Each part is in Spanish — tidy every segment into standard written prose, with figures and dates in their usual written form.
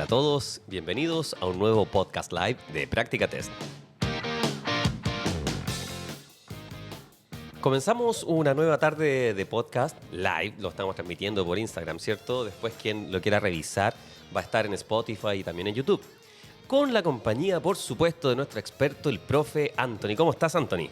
todos, bienvenidos a un nuevo podcast live de Práctica Test. Comenzamos una nueva tarde de podcast live, lo estamos transmitiendo por Instagram, ¿cierto? Después quien lo quiera revisar va a estar en Spotify y también en YouTube. Con la compañía, por supuesto, de nuestro experto, el profe Anthony. ¿Cómo estás, Anthony?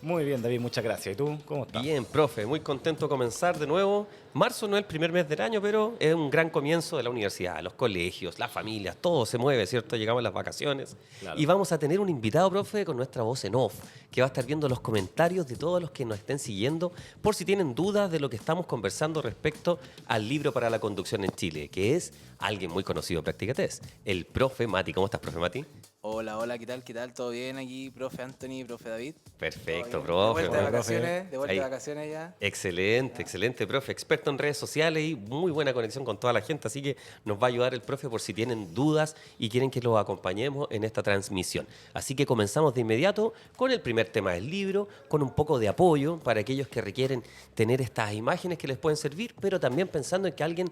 Muy bien, David, muchas gracias. ¿Y tú, cómo estás? Bien, profe, muy contento de comenzar de nuevo. Marzo no es el primer mes del año, pero es un gran comienzo de la universidad, los colegios, las familias, todo se mueve, ¿cierto? Llegamos a las vacaciones. Claro. Y vamos a tener un invitado, profe, con nuestra voz en off, que va a estar viendo los comentarios de todos los que nos estén siguiendo, por si tienen dudas de lo que estamos conversando respecto al libro para la conducción en Chile, que es alguien muy conocido en Práctica Test, el profe Mati. ¿Cómo estás, profe Mati? Hola, hola, ¿qué tal? ¿Qué tal? ¿Todo bien aquí, profe Anthony, profe David? Perfecto, profe. De vuelta de vacaciones ya. Excelente, excelente, profe. Experto en redes sociales y muy buena conexión con toda la gente, así que nos va a ayudar el profe por si tienen dudas y quieren que los acompañemos en esta transmisión. Así que comenzamos de inmediato con el primer tema del libro, con un poco de apoyo para aquellos que requieren tener estas imágenes que les pueden servir, pero también pensando en que alguien,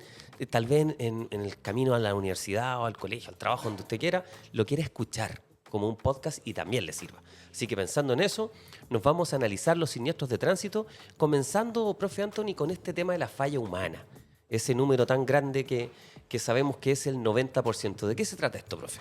tal vez en el camino a la universidad o al colegio, al trabajo, donde usted quiera, lo quiere escuchar como un podcast y también le sirva. Así que pensando en eso, nos vamos a analizar los siniestros de tránsito, comenzando, profe Anthony, con este tema de la falla humana. Ese número tan grande que sabemos que es el 90%. ¿De qué se trata esto, profe?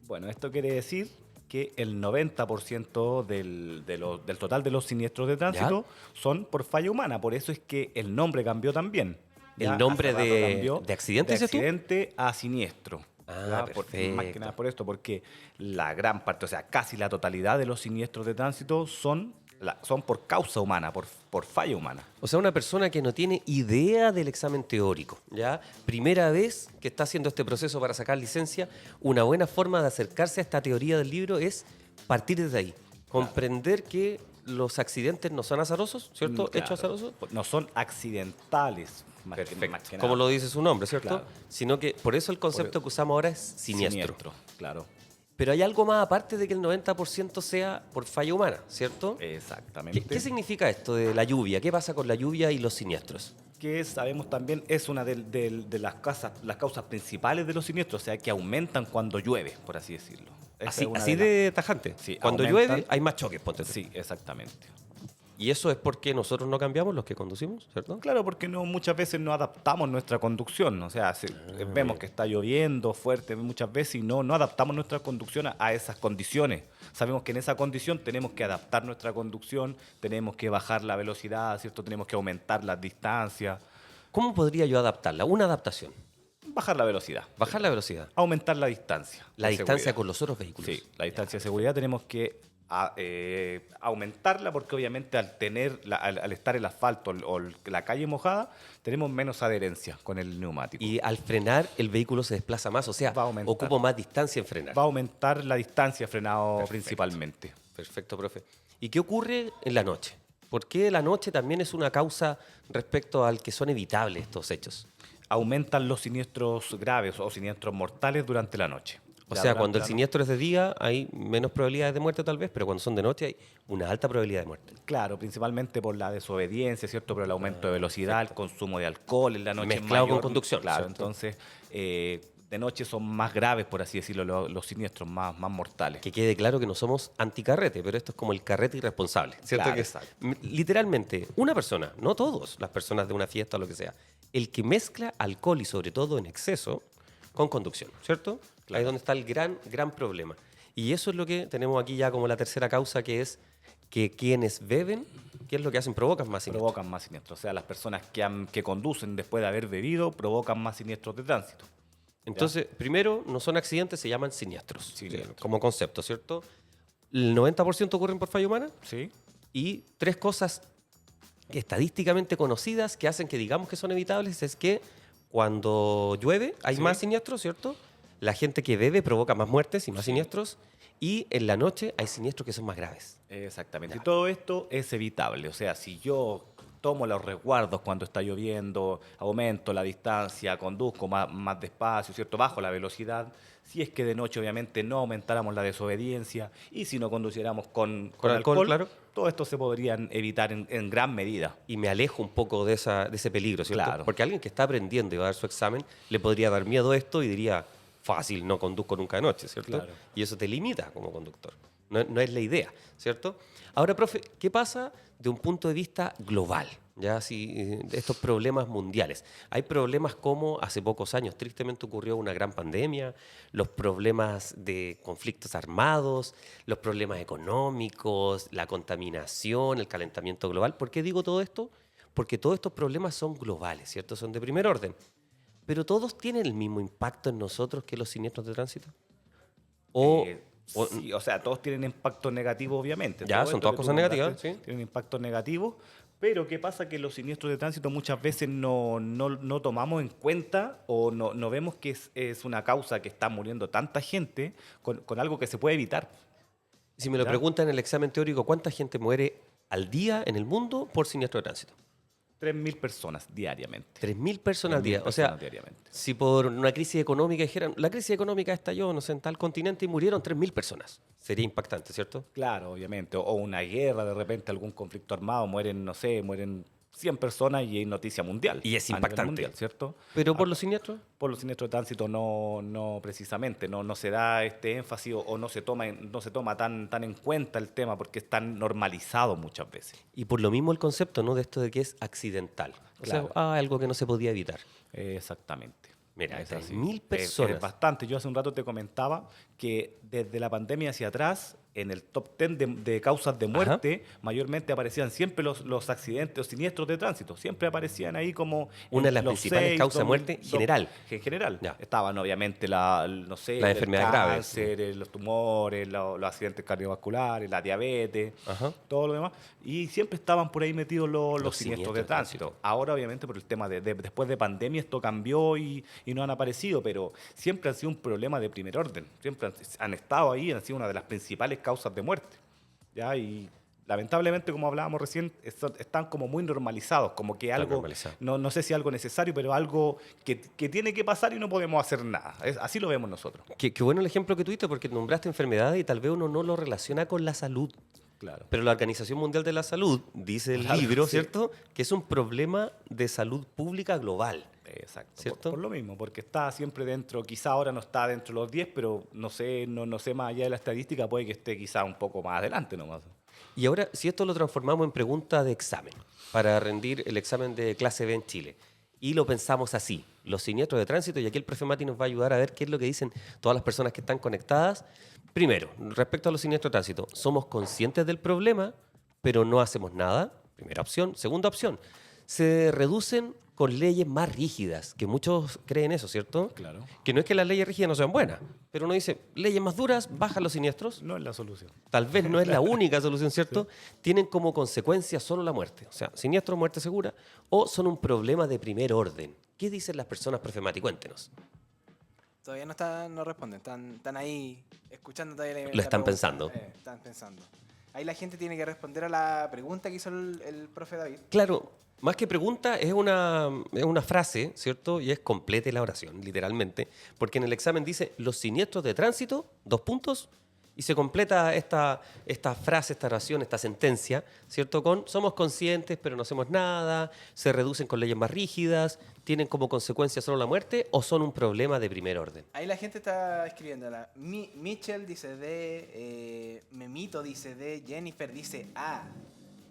Bueno, esto quiere decir que el 90% del total de los siniestros de tránsito son por falla humana. Por eso es que el nombre cambió también. ¿El nombre de accidente? De accidente a siniestro. Perfecto. Más que nada por esto, porque la gran parte, o sea, casi la totalidad de los siniestros de tránsito son por causa humana, por falla humana. O sea, una persona que no tiene idea del examen teórico, ¿ya? Primera vez que está haciendo este proceso para sacar licencia, una buena forma de acercarse a esta teoría del libro es partir desde ahí, comprender que los accidentes no son azarosos, ¿cierto? Claro. Hechos azarosos. No son accidentales. Perfecto. Como lo dice su nombre, ¿cierto? Claro. Sino que por eso el concepto que usamos ahora es siniestro. Claro. Pero hay algo más aparte de que el 90% sea por falla humana, ¿cierto? Exactamente. ¿Qué significa esto de la lluvia? ¿Qué pasa con la lluvia y los siniestros? Que sabemos también es una de las causas principales de los siniestros, o sea, que aumentan cuando llueve, por así decirlo. Así de tajante. Sí, cuando llueve hay más choques, ponte tú. Sí, exactamente. Y eso es porque nosotros no cambiamos, los que conducimos, ¿cierto? Claro, porque muchas veces no adaptamos nuestra conducción. O sea, vemos que está lloviendo fuerte muchas veces y no adaptamos nuestra conducción a esas condiciones. Sabemos que en esa condición tenemos que adaptar nuestra conducción, tenemos que bajar la velocidad, ¿cierto? Tenemos que aumentar las distancias. ¿Cómo podría yo adaptarla? Una adaptación. Bajar la velocidad. Bajar la velocidad. Aumentar la distancia. La distancia con los otros vehículos. Sí, la distancia de seguridad tenemos que aumentarla porque obviamente al estar el asfalto o la calle mojada tenemos menos adherencia con el neumático. Y al frenar el vehículo se desplaza más, o sea, ocupa más distancia en frenar. Va a aumentar la distancia frenado principalmente. Perfecto, profe. ¿Y qué ocurre en la noche? ¿Por qué la noche también es una causa respecto al que son evitables estos hechos? Aumentan los siniestros graves o siniestros mortales durante la noche. O sea, cuando el siniestro es de día hay menos probabilidades de muerte tal vez, pero cuando son de noche hay una alta probabilidad de muerte. Claro, principalmente por la desobediencia, ¿cierto? Por el aumento de velocidad, el consumo de alcohol en la noche. Mezclado con conducción. Claro, ¿cierto? entonces de noche son más graves, por así decirlo, los siniestros más mortales. Que quede claro que no somos anticarrete, pero esto es como el carrete irresponsable, ¿cierto? Claro, que exacto. Literalmente, una persona, no todos, las personas de una fiesta o lo que sea, el que mezcla alcohol y sobre todo en exceso con conducción, ¿cierto? Claro. Ahí es donde está el gran problema. Y eso es lo que tenemos aquí ya como la tercera causa, que es que quienes beben, ¿qué es lo que hacen? Provocan más siniestros. Provocan más siniestros. O sea, las personas que conducen después de haber bebido provocan más siniestros de tránsito. Entonces, primero, no son accidentes, se llaman siniestros. Siniestros. Como concepto, ¿cierto? El 90% ocurren por falla humana. Sí. Y tres cosas estadísticamente conocidas que hacen que digamos que son evitables es que cuando llueve hay más siniestros, ¿cierto? La gente que bebe provoca más muertes y más siniestros. Y en la noche hay siniestros que son más graves. Exactamente. Y todo esto es evitable. O sea, si yo tomo los resguardos cuando está lloviendo, aumento la distancia, conduzco más despacio, ¿cierto? Bajo la velocidad. Si es que de noche, obviamente, no aumentáramos la desobediencia y si no conduciéramos con alcohol, claro. Todo esto se podrían evitar en gran medida. Y me alejo un poco de ese peligro, ¿cierto? Claro. Porque alguien que está aprendiendo y va a dar su examen le podría dar miedo a esto y diría, fácil, no conduzco nunca de noche, ¿cierto? Claro. Y eso te limita como conductor. No es la idea, ¿cierto? Ahora, profe, ¿qué pasa de un punto de vista global? Ya, estos problemas mundiales. Hay problemas como hace pocos años, tristemente ocurrió una gran pandemia, los problemas de conflictos armados, los problemas económicos, la contaminación, el calentamiento global. ¿Por qué digo todo esto? Porque todos estos problemas son globales, ¿cierto? Son de primer orden. Pero todos tienen el mismo impacto en nosotros que los siniestros de tránsito. Sí, o sea, todos tienen impacto negativo, obviamente. Ya, Todo son esto todas que tú cosas negativas, nombraste sí. tienen impacto negativo, pero ¿qué pasa? Que los siniestros de tránsito muchas veces no tomamos en cuenta o no vemos que es una causa que está muriendo tanta gente con algo que se puede evitar. Si me lo ¿Ya? preguntan en el examen teórico, ¿cuánta gente muere al día en el mundo por siniestro de tránsito? 3.000 personas diariamente. 3.000 personas al 3.000 día. O sea, personas diariamente. si por una crisis económica dijeran, la crisis económica estalló, no sé, en tal continente y murieron 3.000 personas, sería impactante, ¿cierto? Claro, obviamente. O una guerra, de repente algún conflicto armado, mueren 100 personas y hay noticia mundial. Y es a nivel impactante. mundial, ¿cierto? Pero por Acá- los siniestros, Por los siniestros de tránsito no precisamente, no se da este énfasis o no se toma tan en cuenta el tema porque es tan normalizado muchas veces. y por lo mismo el concepto, ¿no? De esto de que es accidental. O Claro. sea, algo que no se podía evitar. Exactamente. Mira, Es así. 3.000 Es personas. bastante. Yo hace un rato te comentaba que desde la pandemia hacia atrás, en el top 10 de causas de muerte, mayormente aparecían siempre los accidentes o siniestros de tránsito. Siempre aparecían ahí como... Una de en las los principales causas de muerte general. En general. Ya. Estaban obviamente no sé, Las el enfermedades graves. cáncer, los tumores, los accidentes cardiovasculares, la diabetes, Ajá. todo lo demás. Y siempre estaban por ahí metidos los Los siniestros siniestros de de tránsito. tránsito. Ahora, obviamente, por el tema después de pandemia, esto cambió y no han aparecido, pero siempre han sido un problema de primer orden. Siempre han estado ahí, han sido una de las principales causas de muerte. ¿Ya? Y lamentablemente, como hablábamos recién, están como muy normalizados, como que Están algo, normalizados. no sé si algo necesario, pero algo que tiene que pasar y no podemos hacer nada. Así lo vemos nosotros. Qué bueno el ejemplo que tuviste porque nombraste enfermedades y tal vez uno no lo relaciona con la salud. Claro. Pero la Organización Mundial de la Salud dice el Claro, libro, sí. ¿cierto? Que es un problema de salud pública global. Exacto. ¿Cierto? Por lo mismo, porque está siempre dentro, quizá ahora no está dentro de los 10, pero no sé más allá de la estadística, puede que esté quizá un poco más adelante nomás. Y ahora, si esto lo transformamos en pregunta de examen, para rendir el examen de clase B en Chile, y lo pensamos así, los siniestros de tránsito, y aquí el profe Mati nos va a ayudar a ver qué es lo que dicen todas las personas que están conectadas. Primero, respecto a los siniestros de tránsito, somos conscientes del problema, pero no hacemos nada. Primera opción. Segunda opción, se reducen con leyes más rígidas, que muchos creen eso, ¿cierto? Claro. Que no es que las leyes rígidas no sean buenas, pero uno dice, leyes más duras, bajan los siniestros. No es la solución. Tal vez no es la única solución, ¿cierto? Tienen como consecuencia solo la muerte. O sea, siniestro, muerte segura, o son un problema de primer orden. ¿Qué dicen las personas, profe Mati? Cuéntenos. Todavía no responden, están ahí escuchando todavía la Lo están pregunta. pensando. Están pensando. Ahí la gente tiene que responder a la pregunta que hizo el profe David. Claro, más que pregunta, es una frase, ¿cierto? Y es completa la oración, literalmente. Porque en el examen dice, los siniestros de tránsito, 2 puntos, y se completa esta frase, esta oración, esta sentencia, ¿cierto? Con, somos conscientes, pero no hacemos nada, se reducen con leyes más rígidas, tienen como consecuencia solo la muerte, o son un problema de primer orden. Ahí la gente está escribiendo. Mitchell dice D, Memito dice D, Jennifer dice A.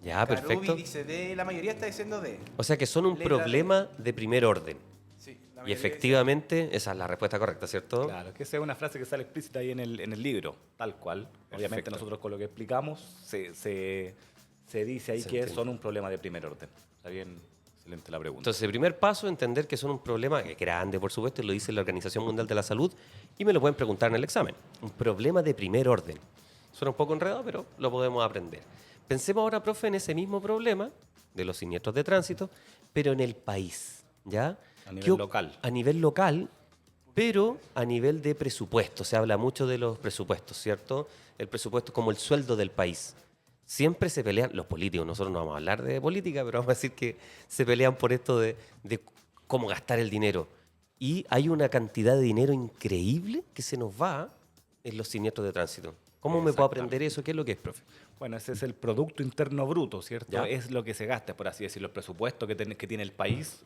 Ya, perfecto. Karubi dice D, la mayoría está diciendo D. O sea que son un Letra D. problema de primer orden. Sí, la Y mayoría efectivamente, esa es la respuesta correcta, ¿cierto? Claro, que esa es una frase que sale explícita ahí en el libro, tal cual. Obviamente Perfecto. nosotros con lo que explicamos se dice ahí Se que entiende. son un problema de primer orden. Está bien, excelente la pregunta. Entonces, el primer paso, entender que son un problema que es grande, por supuesto, y lo dice la Organización Mundial de la Salud, y me lo pueden preguntar en el examen. Un problema de primer orden. Suena un poco enredado, pero lo podemos aprender. Pensemos ahora, profe, en ese mismo problema de los siniestros de tránsito, pero en el país, ¿ya? A nivel ¿Qué local. A nivel local, pero a nivel de presupuesto. Se habla mucho de los presupuestos, ¿cierto? El presupuesto como el sueldo del país. Siempre se pelean, los políticos, nosotros no vamos a hablar de política, pero vamos a decir que se pelean por esto de cómo gastar el dinero. Y hay una cantidad de dinero increíble que se nos va en los siniestros de tránsito. ¿Cómo me puedo aprender eso? ¿Qué es lo que es, profe? Bueno, ese es el Producto Interno Bruto, ¿cierto? Ya. Es lo que se gasta, por así decirlo, el presupuesto que tiene el país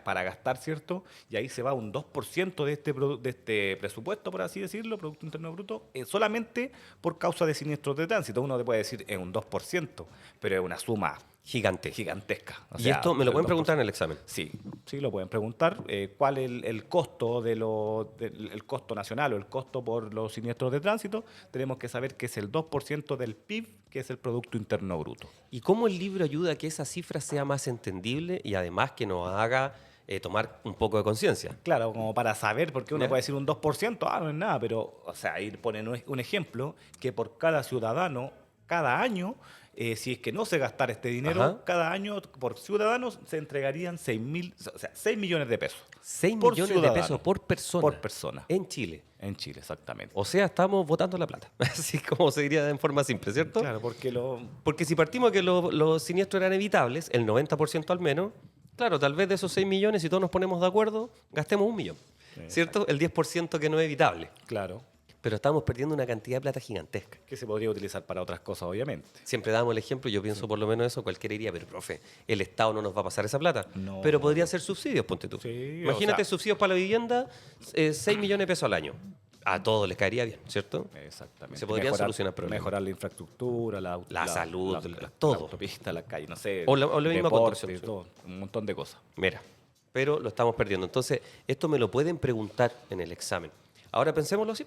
para gastar, ¿cierto? Y ahí se va un 2% de este presupuesto, por así decirlo, Producto Interno Bruto, solamente por causa de siniestros de tránsito. Uno te puede decir es un 2%, pero es una suma Gigante. gigantesca. O Y sea, esto me lo el pueden 2%. preguntar en el examen. Sí, sí lo pueden preguntar. ¿Cuál es el costo el costo nacional o el costo por los siniestros de tránsito? Tenemos que saber que es el 2% del PIB, que es el Producto Interno Bruto. ¿Y cómo el libro ayuda a que esa cifra sea más entendible y además que nos haga tomar un poco de conciencia? Claro, como para saber, porque uno ¿Ya? puede decir un 2%, no es nada, pero, o sea, ahí ponen un ejemplo que por cada ciudadano, cada año, si es que no se gastara este dinero, Ajá. cada año por ciudadanos se entregarían 6 millones de pesos. 6 por millones de ciudadano. pesos por persona. Por persona. En Chile. En Chile, exactamente. O sea, estamos votando la plata. Así como se diría en forma simple, ¿cierto? Claro, porque Porque si partimos de que los siniestros eran evitables, el 90% al menos, claro, tal vez de esos 6 millones, si todos nos ponemos de acuerdo, gastemos 1 millón. ¿Cierto? El 10% que no es evitable. claro, Pero estamos perdiendo una cantidad de plata gigantesca. que se podría utilizar para otras cosas, obviamente. Siempre damos el ejemplo, yo pienso por lo menos eso, cualquiera diría, pero profe, el Estado no nos va a pasar esa plata. No. Pero podría ser subsidios, ponte tú. Sí, Imagínate o sea- subsidios para la vivienda, 6 millones de pesos al año. A todos les caería bien, ¿cierto? Exactamente. Se podrían solucionar problemas. Mejorar la infraestructura, La salud, la todo. autopista, la calle, no sé. O la misma deporte, conducción, sí. todo, un montón de cosas. Mira, pero lo estamos perdiendo. Entonces, esto me lo pueden preguntar en el examen. Ahora pensémoslo así.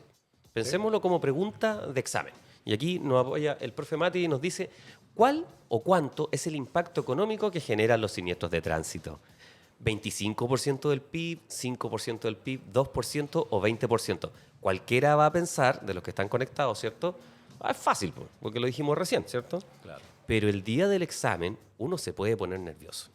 Pensémoslo como pregunta de examen. Y aquí nos apoya el profe Mati y nos dice, ¿cuál o cuánto es el impacto económico que generan los siniestros de tránsito? ¿25% del PIB, 5% del PIB, 2% o 20%? Cualquiera va a pensar, de los que están conectados, ¿cierto? Ah, es fácil, pues, porque lo dijimos recién, ¿cierto? Claro. Pero el día del examen uno se puede poner nervioso.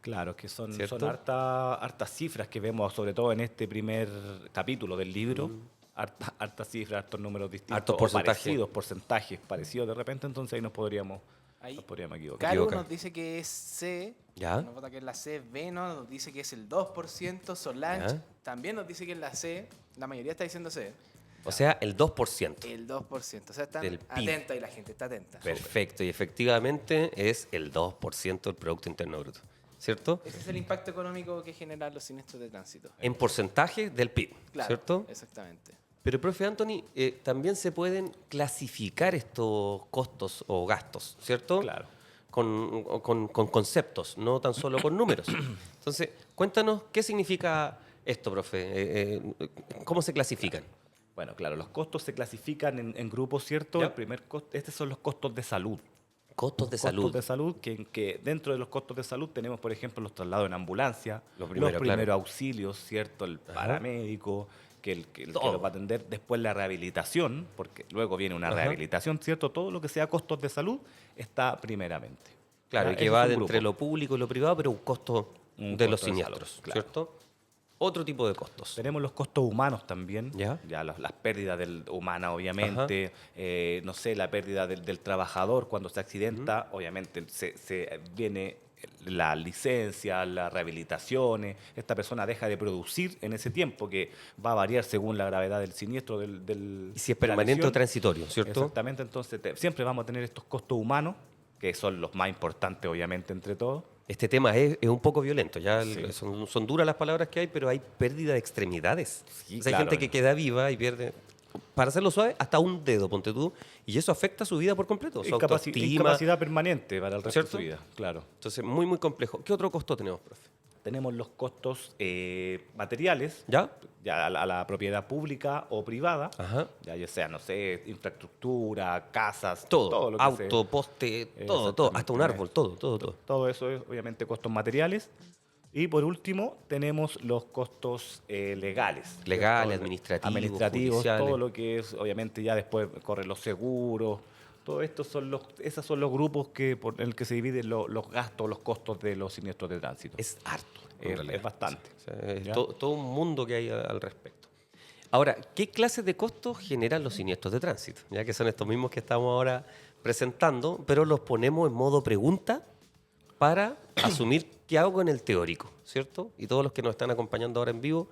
Claro, que son ¿Cierto? hartas cifras que vemos, sobre todo en este primer capítulo del libro. Hartas cifras, hartos números distintos. Hartos o porcentajes. porcentajes parecidos de repente, entonces ahí nos podríamos Ahí. equivocar. Caru equivoca. nos dice que es C. ¿Ya? Nos vota que es la C. Veno nos dice que es el 2%. Solange ¿Ya? también nos dice que es la C. La mayoría está diciendo C. O sea, el 2%. El 2%. O sea, están Del PIB. atenta y la gente está atenta. Perfecto, y efectivamente es el 2% del Producto Interno Bruto, ¿cierto? Ese es el impacto económico que generan los siniestros de tránsito. En porcentaje del PIB, Claro, ¿cierto? exactamente. Pero, profe Anthony, también se pueden clasificar estos costos o gastos, ¿cierto? Claro. Con conceptos, no tan solo con números. Entonces, cuéntanos qué significa esto, profe. ¿Cómo se clasifican? Bueno, claro, los costos se clasifican en grupos, ¿cierto? Ya. El primer costo, estos son los costos de salud. Costos de Costos salud. de salud, que dentro de los costos de salud tenemos, por ejemplo, los traslados en ambulancia, Lo los primero, primeros claro. auxilios, ¿cierto? El paramédico, que Todo. lo va a atender después la rehabilitación, porque luego viene una Ajá. rehabilitación, ¿cierto? Todo lo que sea costos de salud está primeramente. Claro, ¿Ya? y que Ese va es de un entre grupo. lo público y lo privado, pero un costo Un de los costo de siniestros, salud, claro. ¿cierto? Otro tipo de costos. Tenemos los costos humanos también, ¿Ya? las pérdidas humanas, obviamente, no sé, la pérdida del trabajador cuando se accidenta, obviamente se viene la licencia, las rehabilitaciones, esta persona deja de producir en ese tiempo, que va a variar según la gravedad del siniestro, Y si es de la permanente o lesión. transitorio, ¿cierto? Exactamente, entonces siempre vamos a tener estos costos humanos, que son los más importantes, obviamente, entre todos. Este tema es un poco violento, ya Sí. son duras las palabras que hay, pero hay pérdida de extremidades. Sí, O sea, hay claro. gente que queda viva y pierde, para hacerlo suave, hasta un dedo, ponte tú, y eso afecta su vida por completo, su autoestima. Incapacidad permanente para el resto ¿Cierto? de su vida, claro. Entonces, muy, muy complejo. ¿Qué otro costo tenemos, profe? Tenemos los costos materiales, ¿Ya? ya a la propiedad pública o privada, Ajá. ya sea, no sé, infraestructura, casas, Todo, lo que auto, sea. poste, todo, hasta un árbol, todo. Todo eso es obviamente costos materiales. Y por último, tenemos los costos legales. Legales, ¿cierto? administrativos, judiciales. todo lo que es, obviamente ya después corren los seguros. Todo esto esos son los grupos en el que se dividen los gastos, los costos de los siniestros de tránsito. Es harto, en Es realidad. bastante. O sea, es ¿Ya? todo un mundo que hay al respecto. Ahora, ¿qué clases de costos generan los siniestros de tránsito? Ya que son estos mismos que estamos ahora presentando, pero los ponemos en modo pregunta para asumir qué hago con el teórico, ¿cierto? Y todos los que nos están acompañando ahora en vivo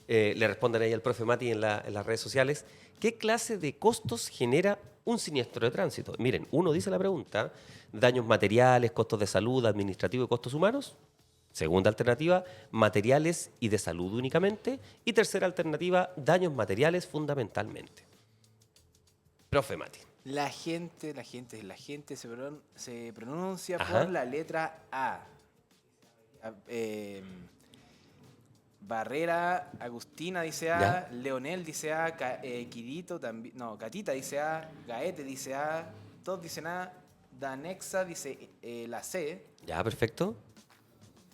le responden ahí al profe Mati en las redes sociales ¿Qué clase de costos genera un siniestro de tránsito? Miren, uno dice la pregunta, daños materiales, costos de salud, administrativos y costos humanos. Segunda alternativa, materiales y de salud únicamente. Y tercera alternativa, daños materiales fundamentalmente. Profe Mati. La gente se pronuncia Ajá. por la letra A. Barrera, Agustina dice A, ¿Ya? Leonel dice A, Quirito también, no, Catita dice A, Gaete dice A, todos dicen A, Danexa dice la C, Ya, perfecto.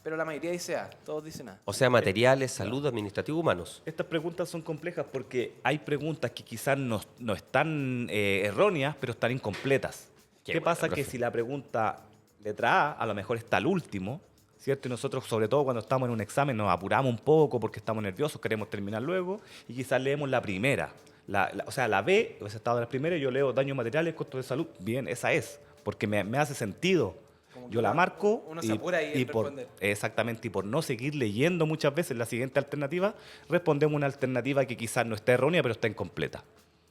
pero la mayoría dice A, todos dicen A. O sea, materiales, salud, administrativo, humanos. Estas preguntas son complejas porque hay preguntas que quizás no están erróneas, pero están incompletas. Qué ¿Qué buena, pasa? Que profe. si la pregunta letra A lo mejor está al último, ¿cierto? Y nosotros, sobre todo cuando estamos en un examen, nos apuramos un poco porque estamos nerviosos, queremos terminar luego, y quizás leemos la primera. O sea, la B, ese estado de la primera, y yo leo daños materiales, costos de salud. Bien, esa es, porque me hace sentido. Como que Yo la marco uno se apura ahí en por, responder. exactamente, y por no seguir leyendo muchas veces la siguiente alternativa, respondemos una alternativa que quizás no está errónea, pero está incompleta.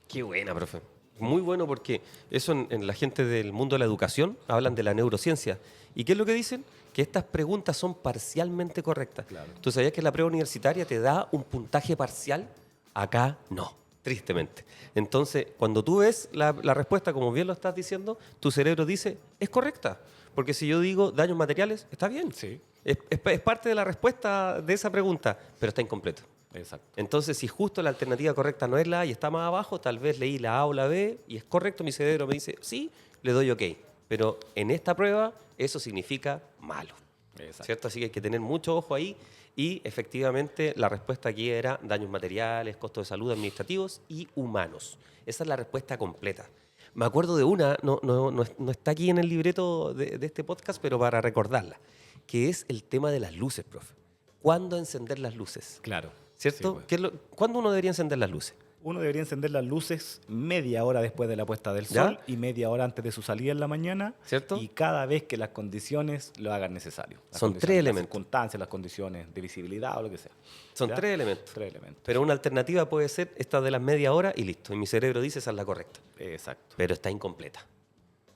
Qué buena, profe. Muy bueno porque eso en la gente del mundo de la educación hablan de la neurociencia. ¿Y qué es lo que dicen? Que estas preguntas son parcialmente correctas. Claro. ¿Tú sabías que la prueba universitaria te da un puntaje parcial? Acá no, tristemente. Entonces, cuando tú ves la respuesta, como bien lo estás diciendo, tu cerebro dice, es correcta. Porque si yo digo daños materiales, está bien. Sí. Es parte de la respuesta de esa pregunta, pero está incompleto. Exacto. Entonces, si justo la alternativa correcta no es la A y está más abajo, tal vez leí la A o la B y es correcto, mi cerebro me dice sí, le doy OK. Pero en esta prueba eso significa malo. Exacto. ¿Cierto? Así que hay que tener mucho ojo ahí y efectivamente la respuesta aquí era daños materiales, costos de salud administrativos y humanos. Esa es la respuesta completa. Me acuerdo de una, no está aquí en el libreto de este podcast, pero para recordarla, que es el tema de las luces, profe. ¿Cuándo encender las luces? Claro. ¿Cierto? Sí, pues. ¿Qué es ¿Cuándo uno debería encender las luces? Uno debería encender las luces media hora después de la puesta del ¿Ya? sol y media hora antes de su salida en la mañana. ¿Cierto? Y cada vez que las condiciones lo hagan necesario. Las Son condiciones, tres las elementos. circunstancias, las condiciones de visibilidad o lo que sea. Son ¿Ya? 3 elementos. 3 elementos. Pero una alternativa puede ser esta de las media hora y listo. Y mi cerebro dice esa es la correcta. Exacto. Pero está incompleta.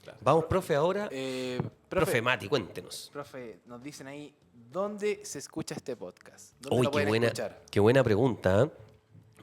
Claro. Vamos, profe, ahora. Profe, Mati, cuéntenos. profe, nos dicen ahí, ¿dónde se escucha este podcast? ¿Dónde lo Uy, pueden escuchar? qué buena pregunta. ¿Eh?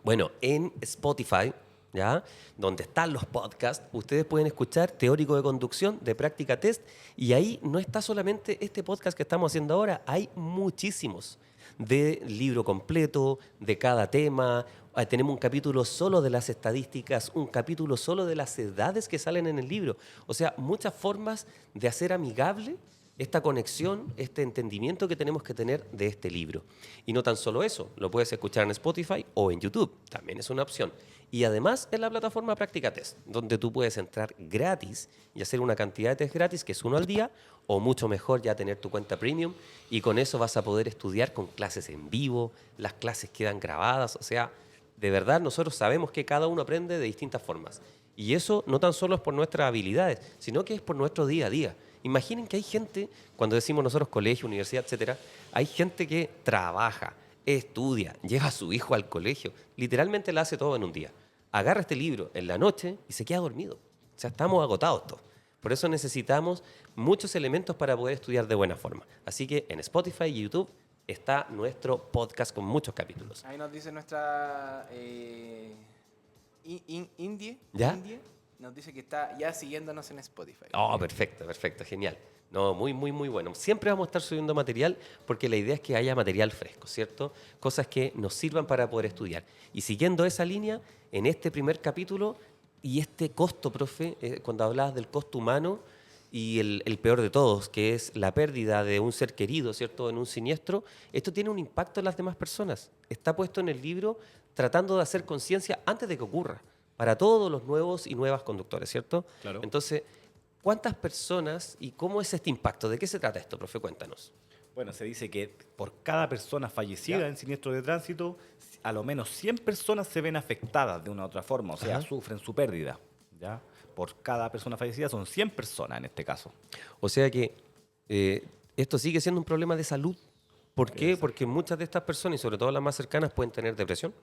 Bueno, en Spotify, ¿ya? Donde están los podcasts, ustedes pueden escuchar Teórico de Conducción de Práctica Test y ahí no está solamente este podcast que estamos haciendo ahora, hay muchísimos de libro completo, de cada tema. Tenemos un capítulo solo de las estadísticas, un capítulo solo de las edades que salen en el libro. O sea, muchas formas de hacer amigable esta conexión, este entendimiento que tenemos que tener de este libro. Y no tan solo eso, lo puedes escuchar en Spotify o en YouTube, también es una opción. Y además en la plataforma Práctica Test, donde tú puedes entrar gratis y hacer una cantidad de test gratis que es uno al día, o mucho mejor ya tener tu cuenta premium, y con eso vas a poder estudiar con clases en vivo, las clases quedan grabadas, o sea, de verdad nosotros sabemos que cada uno aprende de distintas formas. Y eso no tan solo es por nuestras habilidades, sino que es por nuestro día a día. Imaginen que hay gente, cuando decimos nosotros colegio, universidad, etcétera, hay gente que trabaja, estudia, lleva a su hijo al colegio, literalmente lo hace todo en un día. Agarra este libro en la noche y se queda dormido. O sea, estamos agotados todos. Por eso necesitamos muchos elementos para poder estudiar de buena forma. Así que en Spotify y YouTube está nuestro podcast con muchos capítulos. Ahí nos dice nuestra Indie, ¿Ya? Indie, nos dice que está ya siguiéndonos en Spotify. Oh, perfecto, perfecto, genial. No, muy, muy, muy bueno. Siempre vamos a estar subiendo material porque la idea es que haya material fresco, ¿cierto? Cosas que nos sirvan para poder estudiar. Y siguiendo esa línea, en este primer capítulo, y este costo, profe, cuando hablabas del costo humano y el peor de todos, que es la pérdida de un ser querido, ¿cierto?, en un siniestro, esto tiene un impacto en las demás personas. Está puesto en el libro tratando de hacer conciencia antes de que ocurra, para todos los nuevos y nuevas conductores, ¿cierto? Claro. Entonces, ¿cuántas personas y cómo es este impacto? ¿De qué se trata esto, profe? Cuéntanos. Bueno, se dice que por cada persona fallecida ¿Ya? en siniestro de tránsito, a lo menos 100 personas se ven afectadas de una u otra forma, o sea, Ajá. sufren su pérdida. ¿Ya? Por cada persona fallecida son 100 personas en este caso. O sea que esto sigue siendo un problema de salud. ¿Por qué? Exacto. Porque muchas de estas personas, y sobre todo las más cercanas, pueden tener depresión,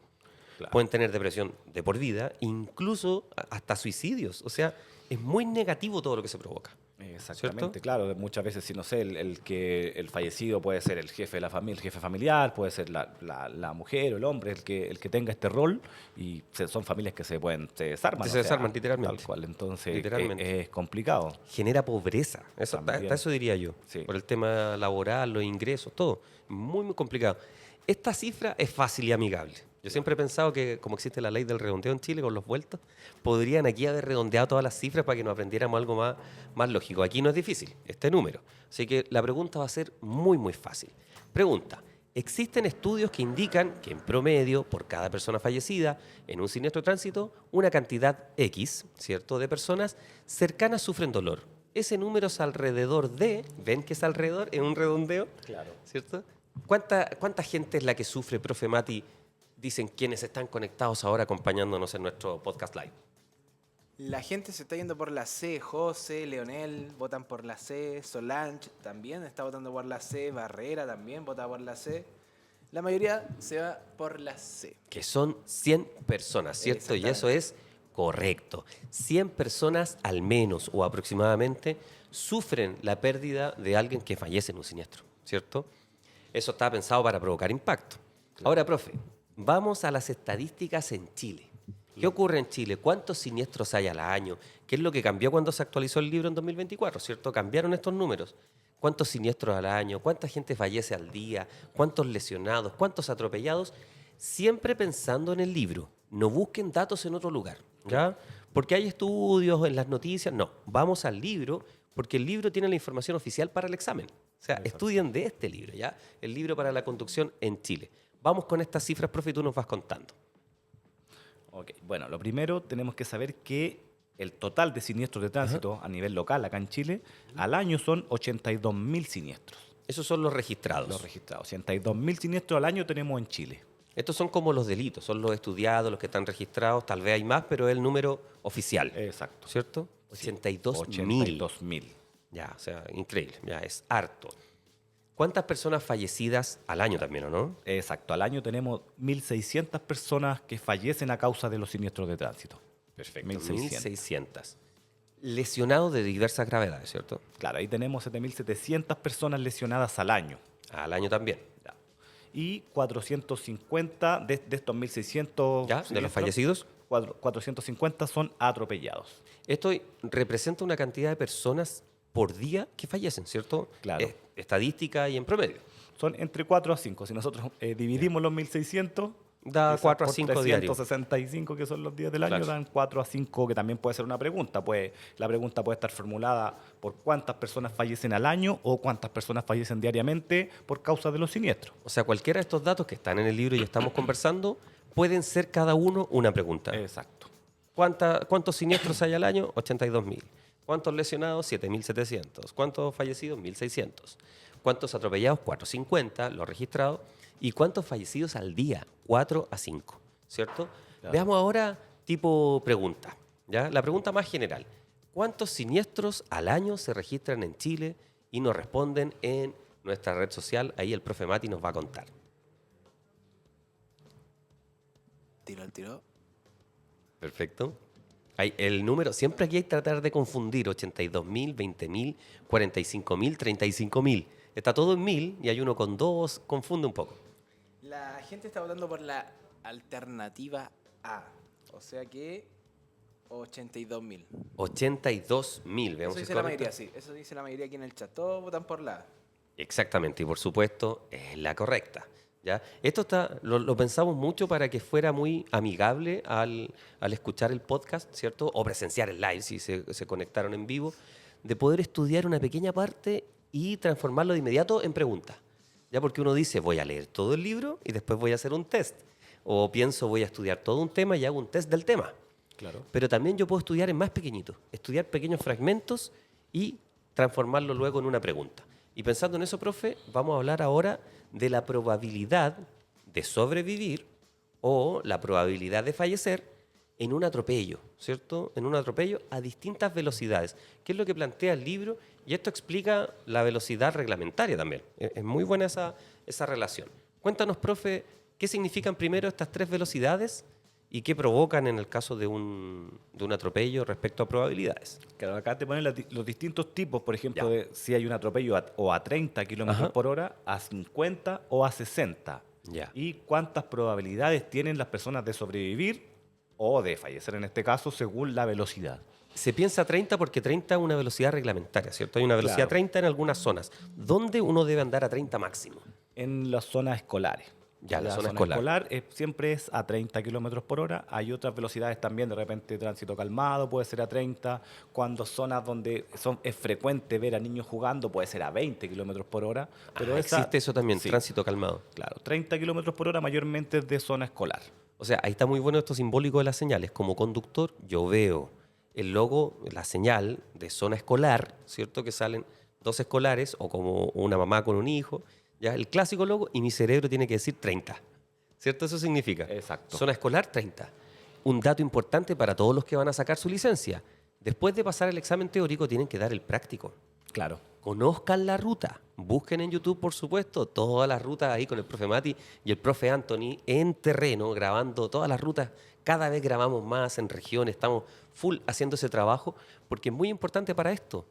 Claro. pueden tener depresión de por vida, incluso hasta suicidios. O sea, es muy negativo todo lo que se provoca. Exactamente, ¿Cierto? claro. Muchas veces, si no sé, el fallecido puede ser el jefe de la familia, el jefe familiar, puede ser la mujer o el hombre el que tenga este rol, y son familias que se desarman. Se desarman, literalmente. Tal cual, entonces Literalmente. es complicado. Genera pobreza. También. Hasta eso diría yo. Sí. Por el tema laboral, los ingresos, todo. Muy, muy complicado. Esta cifra es fácil y amigable. Yo siempre he pensado que, como existe la ley del redondeo en Chile con los vueltos, podrían aquí haber redondeado todas las cifras para que nos aprendiéramos algo más lógico. Aquí no es difícil, este número. Así que la pregunta va a ser muy, muy fácil. Pregunta. Existen estudios que indican que en promedio, por cada persona fallecida en un siniestro de tránsito, una cantidad X, ¿cierto?, de personas cercanas sufren dolor. Ese número es alrededor de, ¿ven que es alrededor? En un redondeo, Claro. ¿cierto? ¿Cuánta gente es la que sufre, profe Mati, dicen quienes están conectados ahora acompañándonos en nuestro podcast live? La gente se está yendo por la C. José, Leonel votan por la C. Solange también está votando por la C. Barrera también vota por la C. La mayoría se va por la C. Que son 100 personas, ¿cierto? Y eso es correcto. 100 personas al menos o aproximadamente sufren la pérdida de alguien que fallece en un siniestro, ¿cierto? Eso está pensado para provocar impacto. Ahora, profe, vamos a las estadísticas en Chile. ¿Qué ocurre en Chile? ¿Cuántos siniestros hay al año? ¿Qué es lo que cambió cuando se actualizó el libro en 2024? ¿Cierto? Cambiaron estos números. ¿Cuántos siniestros al año? ¿Cuánta gente fallece al día? ¿Cuántos lesionados? ¿Cuántos atropellados? Siempre pensando en el libro. No busquen datos en otro lugar, ¿ya? Porque hay estudios en las noticias. No, vamos al libro porque el libro tiene la información oficial para el examen. O sea, estudien de este libro, ¿ya? El libro para la conducción en Chile. Vamos con estas cifras, profe, y tú nos vas contando. Ok, bueno, lo primero tenemos que saber que el total de siniestros de tránsito a nivel local, acá en Chile, al año son 82.000 siniestros. Esos son los registrados. Los registrados. 82.000 siniestros al año tenemos en Chile. Estos son como los delitos, son los estudiados, los que están registrados, tal vez hay más, pero es el número oficial. Exacto. ¿Cierto? 82.000. 82.000. Ya, o sea, increíble, ya es harto. ¿Cuántas personas fallecidas al año también, o no? Exacto. Al año tenemos 1.600 personas que fallecen a causa de los siniestros de tránsito. Perfecto. 1.600. 1.600. Lesionados de diversas gravedades, ¿cierto? Claro, ahí tenemos 7.700 personas lesionadas al año. Al año también. Ya. Y 450 de estos 1.600 ¿Ya? ¿De los siniestros, fallecidos? 450 son atropellados. Esto representa una cantidad de personas por día que fallecen, ¿cierto? Claro. Estadística y en promedio. Son entre 4 a 5. Si nosotros dividimos los 1.600, Da quizás 4 a por 5 diarios. 365 que son los días del año, Claro. dan 4 a 5, que también puede ser una pregunta. La pregunta puede estar formulada por cuántas personas fallecen al año o cuántas personas fallecen diariamente por causa de los siniestros. O sea, cualquiera de estos datos que están en el libro y estamos conversando pueden ser cada uno una pregunta. Exacto. ¿Cuántos siniestros hay al año? 82.000. ¿Cuántos lesionados? 7.700. ¿Cuántos fallecidos? 1.600. ¿Cuántos atropellados? 450, los registrados. ¿Y cuántos fallecidos al día? 4 a 5, ¿cierto? Claro. Veamos ahora tipo pregunta, ¿ya? La pregunta más general. ¿Cuántos siniestros al año se registran en Chile? Y nos responden en nuestra red social. Ahí el profe Mati nos va a contar. Tiro al tiro. Perfecto. El número, siempre aquí hay que tratar de confundir 82.000, 20.000, 45.000, 35.000. Está todo en 1.000 y hay uno con 2, confunde un poco. La gente está votando por la alternativa A. O sea que 82.000. 82.000, Eso veamos si es dice la correcto. mayoría, sí. Eso dice la mayoría aquí en el chat. Todos votan por la A. Exactamente, y por supuesto es la correcta. ¿Ya? Esto lo pensamos mucho para que fuera muy amigable al escuchar el podcast, ¿cierto? O presenciar el live, si se conectaron en vivo, de poder estudiar una pequeña parte y transformarlo de inmediato en preguntas. ¿Ya? Porque uno dice, voy a leer todo el libro y después voy a hacer un test. O pienso, voy a estudiar todo un tema y hago un test del tema. Claro. Pero también yo puedo estudiar en más pequeñitos, estudiar pequeños fragmentos y transformarlo luego en una pregunta. Y pensando en eso, profe, vamos a hablar ahora de la probabilidad de sobrevivir o la probabilidad de fallecer en un atropello, ¿cierto? En un atropello a distintas velocidades, que es lo que plantea el libro, y esto explica la velocidad reglamentaria también. Es muy buena esa relación. Cuéntanos, profe, ¿Qué significan primero estas tres velocidades y qué provocan en el caso de un atropello respecto a probabilidades? Claro, acá te ponen los distintos tipos, por ejemplo, Ya. de si hay un atropello o a 30 kilómetros Ajá. por hora, a 50 o a 60. Ya. Y cuántas probabilidades tienen las personas de sobrevivir o de fallecer en este caso según la velocidad. Se piensa 30 porque 30 es una velocidad reglamentaria, ¿cierto? Hay una velocidad Claro. 30 en algunas zonas. ¿Dónde uno debe andar a 30 máximo? En las zonas escolares. Ya, la zona escolar. Siempre es a 30 kilómetros por hora. Hay otras velocidades también, de repente tránsito calmado puede ser a 30. Cuando zonas donde es frecuente ver a niños jugando puede ser a 20 kilómetros por hora. Pero Existe eso también, sí, tránsito calmado. claro, 30 kilómetros por hora mayormente es de zona escolar. O sea, ahí está muy bueno esto simbólico de las señales. Como conductor, yo veo el logo, la señal de zona escolar, ¿cierto? Que salen dos escolares o como una mamá con un hijo, ya el clásico logo, y mi cerebro tiene que decir 30, ¿cierto? Eso significa. Exacto. Zona escolar, 30. Un dato importante para todos los que van a sacar su licencia. Después de pasar el examen teórico, tienen que dar el práctico. Claro. Conozcan la ruta. Busquen en YouTube, por supuesto, todas las rutas ahí con el profe Mati y el profe Anthony en terreno, grabando todas las rutas. Cada vez grabamos más en regiones, estamos full haciendo ese trabajo, porque es muy importante para esto,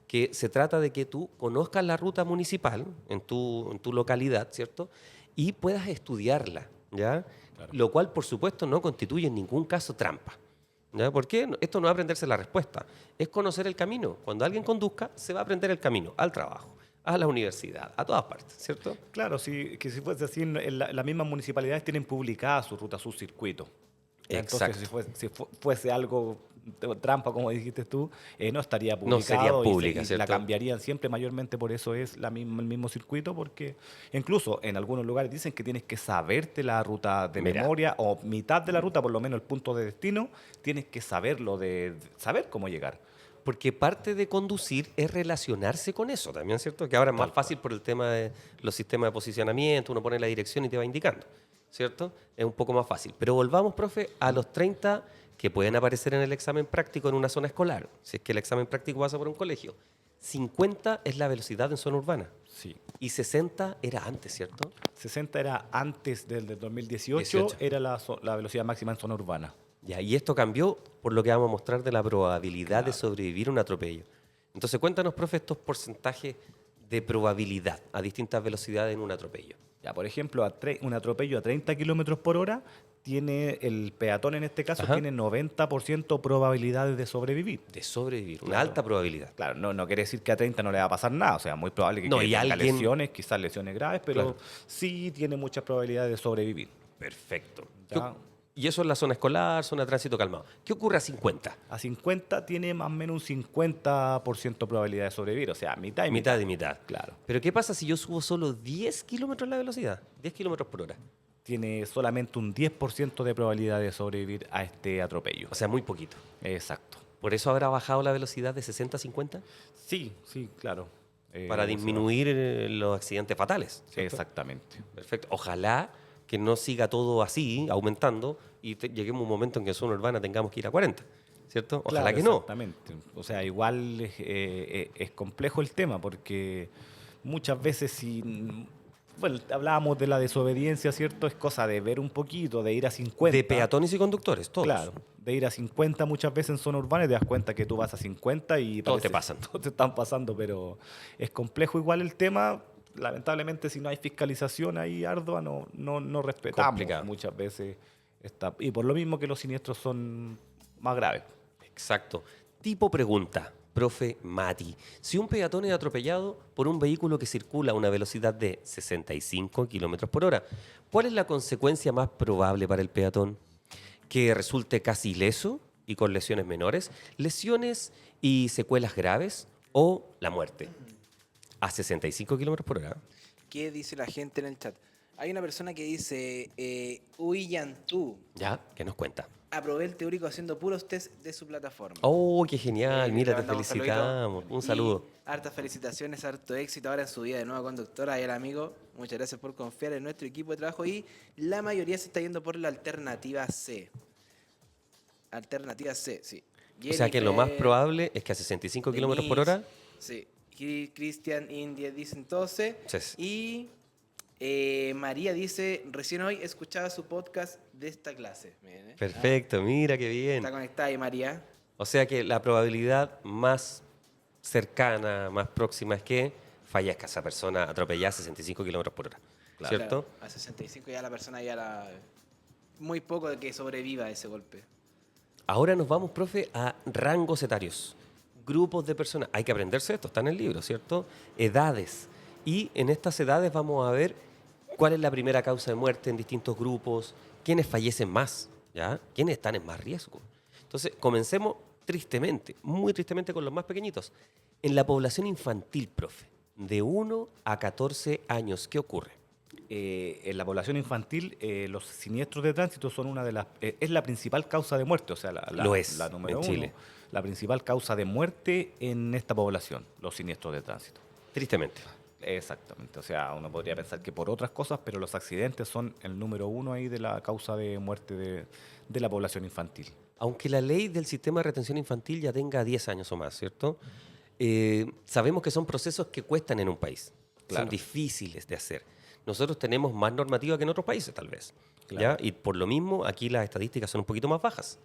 que se trata de que tú conozcas la ruta municipal en tu localidad, ¿cierto? Y puedas estudiarla, ¿ya? Claro. Lo cual, por supuesto, no constituye en ningún caso trampa. ¿Ya? ¿Por qué? Esto no es aprenderse la respuesta, es conocer el camino. Cuando alguien conduzca, se va a aprender el camino al trabajo, a la universidad, a todas partes, ¿cierto? Claro, que si fuese así, las mismas municipalidades tienen publicada su ruta, su circuito. Exacto. Entonces, si fuese algo trampa, como dijiste tú, no estaría publicado. No sería pública, y ¿cierto? la cambiarían siempre, mayormente por eso es el mismo circuito, porque incluso en algunos lugares dicen que tienes que saberte la ruta de Mira. memoria, o mitad de la ruta, por lo menos el punto de destino, tienes que saberlo, de saber cómo llegar. Porque parte de conducir es relacionarse con eso también, ¿cierto? Que ahora es más fácil por el tema de los sistemas de posicionamiento, uno pone la dirección y te va indicando, ¿cierto? Es un poco más fácil. Pero volvamos, profe, a los 30 que pueden aparecer en el examen práctico en una zona escolar, si es que el examen práctico pasa por un colegio. 50 es la velocidad en zona urbana Sí. y 60 era antes, ¿cierto? 60 era antes del 2018, 18. era la velocidad máxima en zona urbana. Ya, y esto cambió por lo que vamos a mostrar de la probabilidad de sobrevivir a un atropello. Entonces, cuéntanos, profe, estos porcentajes de probabilidad a distintas velocidades en un atropello. Ya, por ejemplo, un atropello a 30 kilómetros por hora, el peatón en este caso Ajá. tiene 90% probabilidades de sobrevivir. De sobrevivir, una Claro. alta probabilidad. Claro, no quiere decir que a 30 no le va a pasar nada, o sea, muy probable que No, que y tenga alguien- lesiones, quizás lesiones graves, pero Claro. sí tiene muchas probabilidades de sobrevivir. Perfecto. Ya. Y eso es la zona escolar, zona de tránsito calmado. ¿Qué ocurre a 50? A 50 tiene más o menos un 50% probabilidad de sobrevivir, o sea, mitad y mitad. Mitad y mitad. Claro. Pero ¿qué pasa si yo subo solo 10 kilómetros la velocidad? 10 kilómetros por hora. Tiene solamente un 10% de probabilidad de sobrevivir a este atropello. O sea, muy poquito. Exacto. ¿Por eso habrá bajado la velocidad de 60 a 50? Sí, claro. Para O sea, disminuir los accidentes fatales. ¿cierto? Exactamente. Perfecto. Ojalá que no siga todo así, aumentando, y lleguemos a un momento en que en zona urbana tengamos que ir a 40. ¿Cierto? Ojalá Claro, que no. Exactamente. O sea, igual es complejo el tema porque muchas veces bueno, hablábamos de la desobediencia, ¿cierto? Es cosa de ver un poquito, de ir a 50. De peatones y conductores, todos. Claro, de ir a 50 muchas veces en zona urbana y te das cuenta que tú vas a 50 y Todos te parece- pasan. Todos te están pasando, pero es complejo igual el tema. Lamentablemente, si no hay fiscalización ahí ardua, no respetamos Complicado. muchas veces. Y por lo mismo que los siniestros son más graves. Exacto. Tipo pregunta, profe Mati. Si un peatón es atropellado por un vehículo que circula a una velocidad de 65 kilómetros por hora, ¿cuál es la consecuencia más probable para el peatón? ¿Que resulte casi ileso y con lesiones menores? ¿Lesiones y secuelas graves? ¿O la muerte? A 65 kilómetros por hora. ¿Qué dice la gente en el chat? Hay una persona que dice, Uyantú, ¿Ya? ¿Qué nos cuenta? aprobé el teórico haciendo puros test de su plataforma. ¡Oh, qué genial! Mira, Le te mandamos felicitamos. saludito. Un saludo. Y hartas felicitaciones, harto éxito ahora en su vida de nueva conductora. Y al amigo, muchas gracias por confiar en nuestro equipo de trabajo. Y la mayoría se está yendo por la alternativa C. Alternativa C, sí. O sea que lo más Jennifer, probable es que a 65 kilómetros por Denise, hora. Sí. Cristian, India dicen 12. Sí. Y María dice, recién hoy escuchaba su podcast de esta clase. Miren, Perfecto, mira qué bien. Está conectada ahí, María. O sea que la probabilidad más cercana, más próxima es que fallezca esa persona atropellada a 65 kilómetros por hora. Claro. ¿Cierto? Claro, a 65 ya la persona muy poco de que sobreviva a ese golpe. Ahora nos vamos, profe, a rangos etarios, grupos de personas. Hay que aprenderse esto, está en el libro, ¿cierto? Edades. Y en estas edades vamos a ver cuál es la primera causa de muerte en distintos grupos, quiénes fallecen más, ¿ya? ¿Quiénes están en más riesgo? Entonces, comencemos tristemente, muy tristemente con los más pequeñitos. En la población infantil, profe, de 1 a 14 años, ¿qué ocurre? En la población infantil, los siniestros de tránsito son una de las... es la principal causa de muerte, o sea, Lo es, la número en uno, Chile. la principal causa de muerte en esta población, los siniestros de tránsito. Tristemente. Exactamente, o sea, uno podría pensar que por otras cosas, pero los accidentes son el número uno ahí de la causa de muerte de la población infantil. Aunque la ley del sistema de retención infantil ya tenga 10 años o más, ¿cierto? Sabemos que son procesos que cuestan en un país. Claro. Son difíciles de hacer. Nosotros tenemos más normativa que en otros países, tal vez. Claro. ¿Ya? Y por lo mismo, aquí las estadísticas son un poquito más bajas.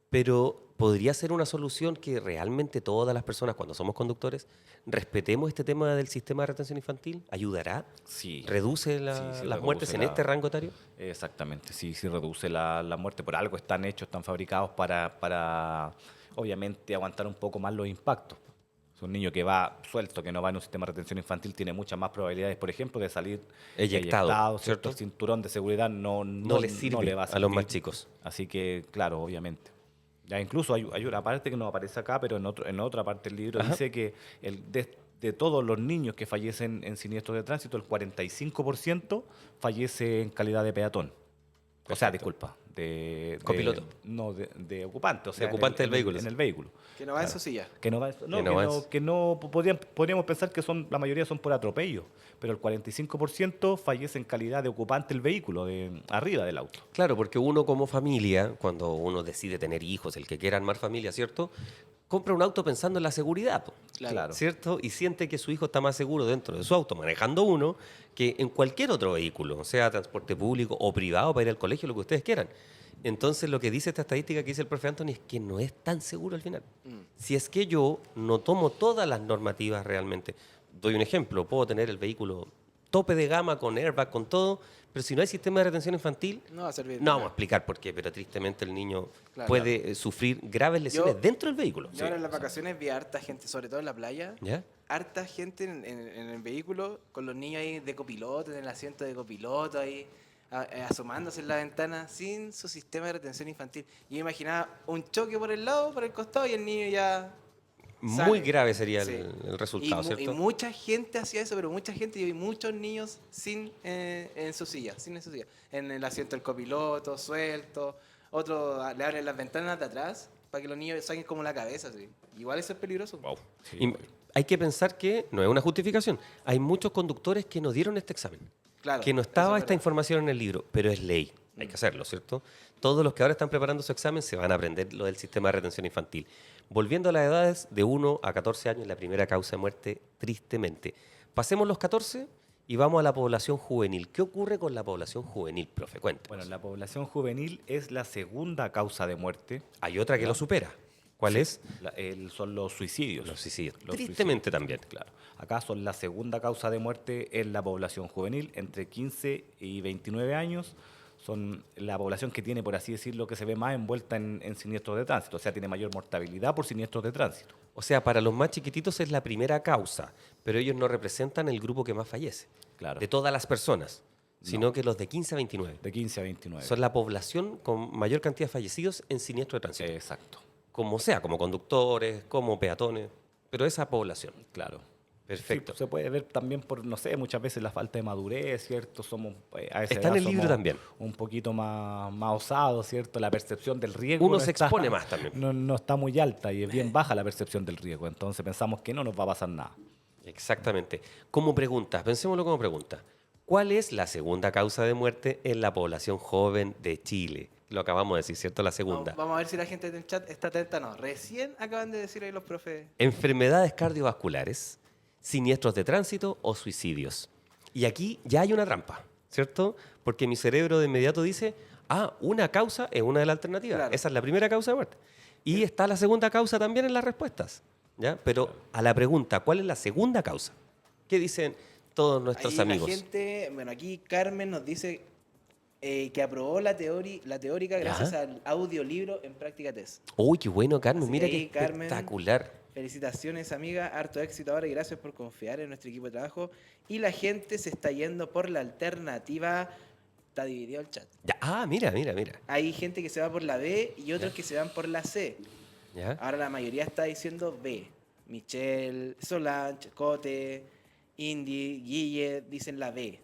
Pero podría ser una solución que realmente todas las personas, cuando somos conductores, respetemos este tema del sistema de retención infantil. ¿Ayudará? Sí. ¿Reduce Sí, las reduce muertes en este rango etario? Exactamente, sí, sí reduce la muerte. Por algo están hechos, están fabricados para obviamente aguantar un poco más los impactos. Es un niño que va suelto, que no va en un sistema de retención infantil, tiene muchas más probabilidades, por ejemplo, de salir Eyectado, ¿cierto? ¿cierto? El cinturón de seguridad No le sirve va a los más servir. chicos. Así que, claro, obviamente. Ya incluso hay una parte que no aparece acá, pero en otra parte del libro Ajá. dice que de todos los niños que fallecen en siniestros de tránsito, el 45% fallece en calidad de peatón. O sea, disculpa, Copiloto. de ocupante, o sea, ocupante del vehículo. en el vehículo. Que no va en su silla. Que no va, no, Que no va en- que no podríamos pensar que la mayoría son por atropello, pero el 45% fallece en calidad de ocupante del vehículo, arriba del auto. Claro, porque uno como familia, cuando uno decide tener hijos, el que quiera armar familia, ¿cierto? Compra un auto pensando en la seguridad, po, Claro. ¿cierto? Y siente que su hijo está más seguro dentro de su auto, manejando uno, que en cualquier otro vehículo, sea transporte público o privado para ir al colegio, lo que ustedes quieran. Entonces, lo que dice esta estadística que dice el profe Anthony es que no es tan seguro al final. Si es que yo no tomo todas las normativas realmente. Doy un ejemplo, puedo tener el vehículo tope de gama, con airbag, con todo, pero si no hay sistema de retención infantil, No va a servir. no vamos a explicar por qué, pero tristemente el niño Claro. puede sufrir graves lesiones Yo- dentro del vehículo. Yo ahora en las vacaciones vi a harta gente, sobre todo en la playa, ¿Ya? harta gente en el vehículo con los niños ahí de copiloto, en el asiento de copiloto ahí, asomándose en la ventana sin su sistema de retención infantil. Y yo imaginaba un choque por el lado, por el costado y el niño ya... Muy sale. grave sería Sí. el resultado, y ¿cierto? Y mucha gente hacía eso, pero mucha gente, yo vi muchos niños sin en su silla, sin en su silla. En el asiento del copiloto, suelto. Otros le abren las ventanas de atrás para que los niños saquen como la cabeza. Así. Igual eso es peligroso. Wow. Sí, Y hay que pensar que no es una justificación. Hay muchos conductores que no dieron este examen. Claro, Que no eso estaba es esta verdad. información en el libro, pero es ley. Hay que hacerlo, ¿cierto? Todos los que ahora están preparando su examen se van a aprender lo del sistema de retención infantil. Volviendo a las edades, de 1 a 14 años, la primera causa de muerte, tristemente. Pasemos los 14 y vamos a la población juvenil. ¿Qué ocurre con la población juvenil, profe? Cuéntanos. Bueno, la población juvenil es la segunda causa de muerte. Hay otra que lo supera. ¿Cuál es? Son los suicidios. Los suicidios. Los Tristemente suicidios, también. Claro. Acá son la segunda causa de muerte en la población juvenil, entre 15 y 29 años. Son la población que tiene, por así decirlo, que se ve más envuelta en siniestros de tránsito, o sea, tiene mayor mortalidad por siniestros de tránsito. O sea, para los más chiquititos es la primera causa, pero ellos no representan el grupo que más fallece, Claro. de todas las personas, sino que los de 15 a 29. De 15 a 29. Son la población con mayor cantidad de fallecidos en siniestro de tránsito. Exacto, Como sea, como conductores, como peatones, pero esa población. claro. Perfecto. Sí, se puede ver también por, no sé, muchas veces la falta de madurez, ¿cierto? Somos, a esa Está en edad el libro somos también. un poquito más osados, ¿cierto? La percepción del riesgo Uno no se está- expone más también. No está muy alta y es bien baja la percepción del riesgo, entonces pensamos que no nos va a pasar nada. Exactamente. Como pregunta, pensémoslo como pregunta. ¿Cuál es la segunda causa de muerte en la población joven de Chile? Lo acabamos de decir, ¿cierto? La segunda. Vamos a ver si la gente del chat está atenta o no. Recién acaban de decir ahí los profes. Enfermedades cardiovasculares, siniestros de tránsito o suicidios. Y aquí ya hay una trampa, ¿cierto? Porque mi cerebro de inmediato dice, una causa es una de las alternativas. Claro. Esa es la primera causa de muerte. Y está la segunda causa también en las respuestas, ¿ya? Pero a la pregunta, ¿cuál es la segunda causa? ¿Qué dicen todos nuestros Ahí amigos? la gente, bueno, aquí Carmen nos dice que aprobó la teórica gracias al audiolibro en Práctica Test. Uy, qué bueno, Carmen. Así Mira que qué ahí, Carmen, espectacular. Felicitaciones, amiga. Harto éxito ahora y gracias por confiar en nuestro equipo de trabajo. Y la gente se está yendo por la alternativa. Está dividido el chat. Ya, mira. Hay gente que se va por la B y otros que se van por la C. ¿Ya? Ahora la mayoría está diciendo B. Michelle, Solange, Cote, Indy, Guille dicen la B.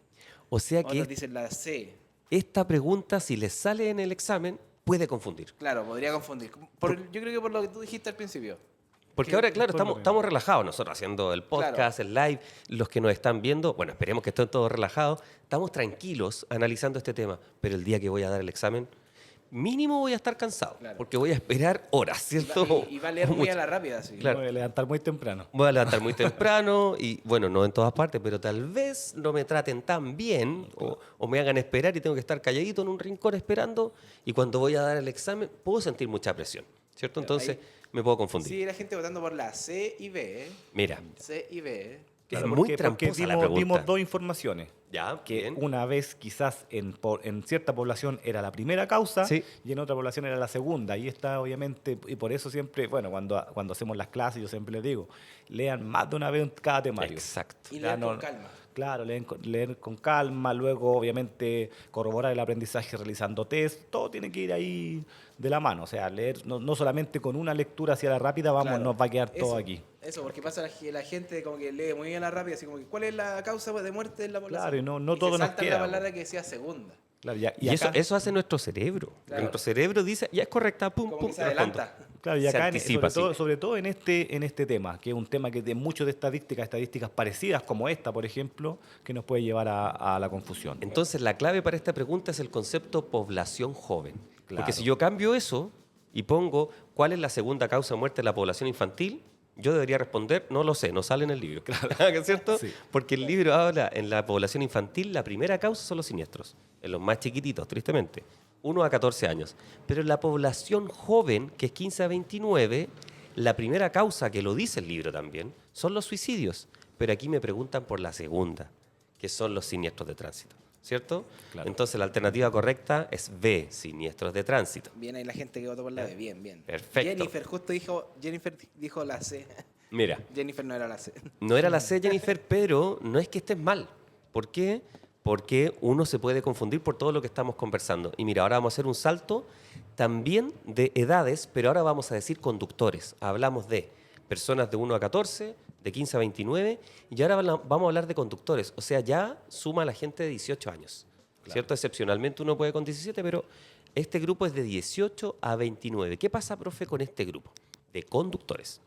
O sea que Otros dicen la C. esta pregunta, si les sale en el examen, puede confundir. Claro, podría confundir. Yo creo que por lo que tú dijiste al principio. Porque Que ahora, claro, por lo mismo. estamos relajados nosotros haciendo el podcast, el live, los que nos están viendo, bueno, esperemos que estén todos relajados, estamos tranquilos analizando este tema, pero el día que voy a dar el examen, mínimo voy a estar cansado, Claro. porque voy a esperar horas, ¿cierto? Y va a leer muy a la rápida, sí. Claro. Me voy a levantar muy temprano. Voy a levantar muy temprano y, bueno, no en todas partes, pero tal vez no me traten tan bien o me hagan esperar y tengo que estar calladito en un rincón esperando y cuando voy a dar el examen puedo sentir mucha presión, ¿cierto? Entonces me puedo confundir. Sí, la gente votando por la C y B. Mira, C y B. Es muy tramposa la pregunta. Dimos dos informaciones. ya, Que bien. una vez quizás en cierta población era la primera causa Sí. y en otra población era la segunda. Y está obviamente, y por eso siempre, bueno, cuando hacemos las clases yo siempre les digo, lean más de una vez cada temario. Exacto. Y Ya leer no- con calma. Claro, leer con calma, luego obviamente corroborar el aprendizaje realizando test, todo tiene que ir ahí de la mano, o sea, leer no solamente con una lectura hacia la rápida, Claro. nos va a quedar todo Eso, aquí. Eso, porque pasa la gente como que lee muy bien a la rápida, así como que ¿cuál es la causa de muerte en la población? Claro, y no se todo nos saltan queda, la po. palabra que decía segunda. Claro, Y eso, acá- eso hace nuestro cerebro. Claro. Nuestro cerebro dice, ya es correcta, pum, Como pum, que se respondo. adelanta. Claro, y Se acá anticipa, sobre todo en este tema, que es un tema que de mucho de estadísticas parecidas como esta, por ejemplo, que nos puede llevar a la confusión. Entonces, la clave para esta pregunta es el concepto población joven. Claro. Porque si yo cambio eso y pongo cuál es la segunda causa de muerte de la población infantil, yo debería responder, no lo sé, no sale en el libro. Claro. ¿Es cierto? Sí. Porque el libro habla en la población infantil, la primera causa son los siniestros, en los más chiquititos, tristemente, 1 a 14 años. Pero en la población joven, que es 15 a 29, la primera causa, que lo dice el libro también, son los suicidios. Pero aquí me preguntan por la segunda, que son los siniestros de tránsito. ¿Cierto? Claro. Entonces la alternativa correcta es B, siniestros de tránsito. Bien ahí la gente que votó por la B, bien. Perfecto. Jennifer dijo la C. Mira, Jennifer no era la C. no era la C, Jennifer, pero no es que estés mal. ¿Por qué? Porque uno se puede confundir por todo lo que estamos conversando. Y mira, ahora vamos a hacer un salto también de edades, pero ahora vamos a decir conductores. Hablamos de personas de 1 a 14, de 15 a 29, y ahora vamos a hablar de conductores. O sea, ya suma la gente de 18 años. ¿Cierto? Excepcionalmente uno puede con 17, pero este grupo es de 18 a 29. ¿Qué pasa, profe, con este grupo de conductores?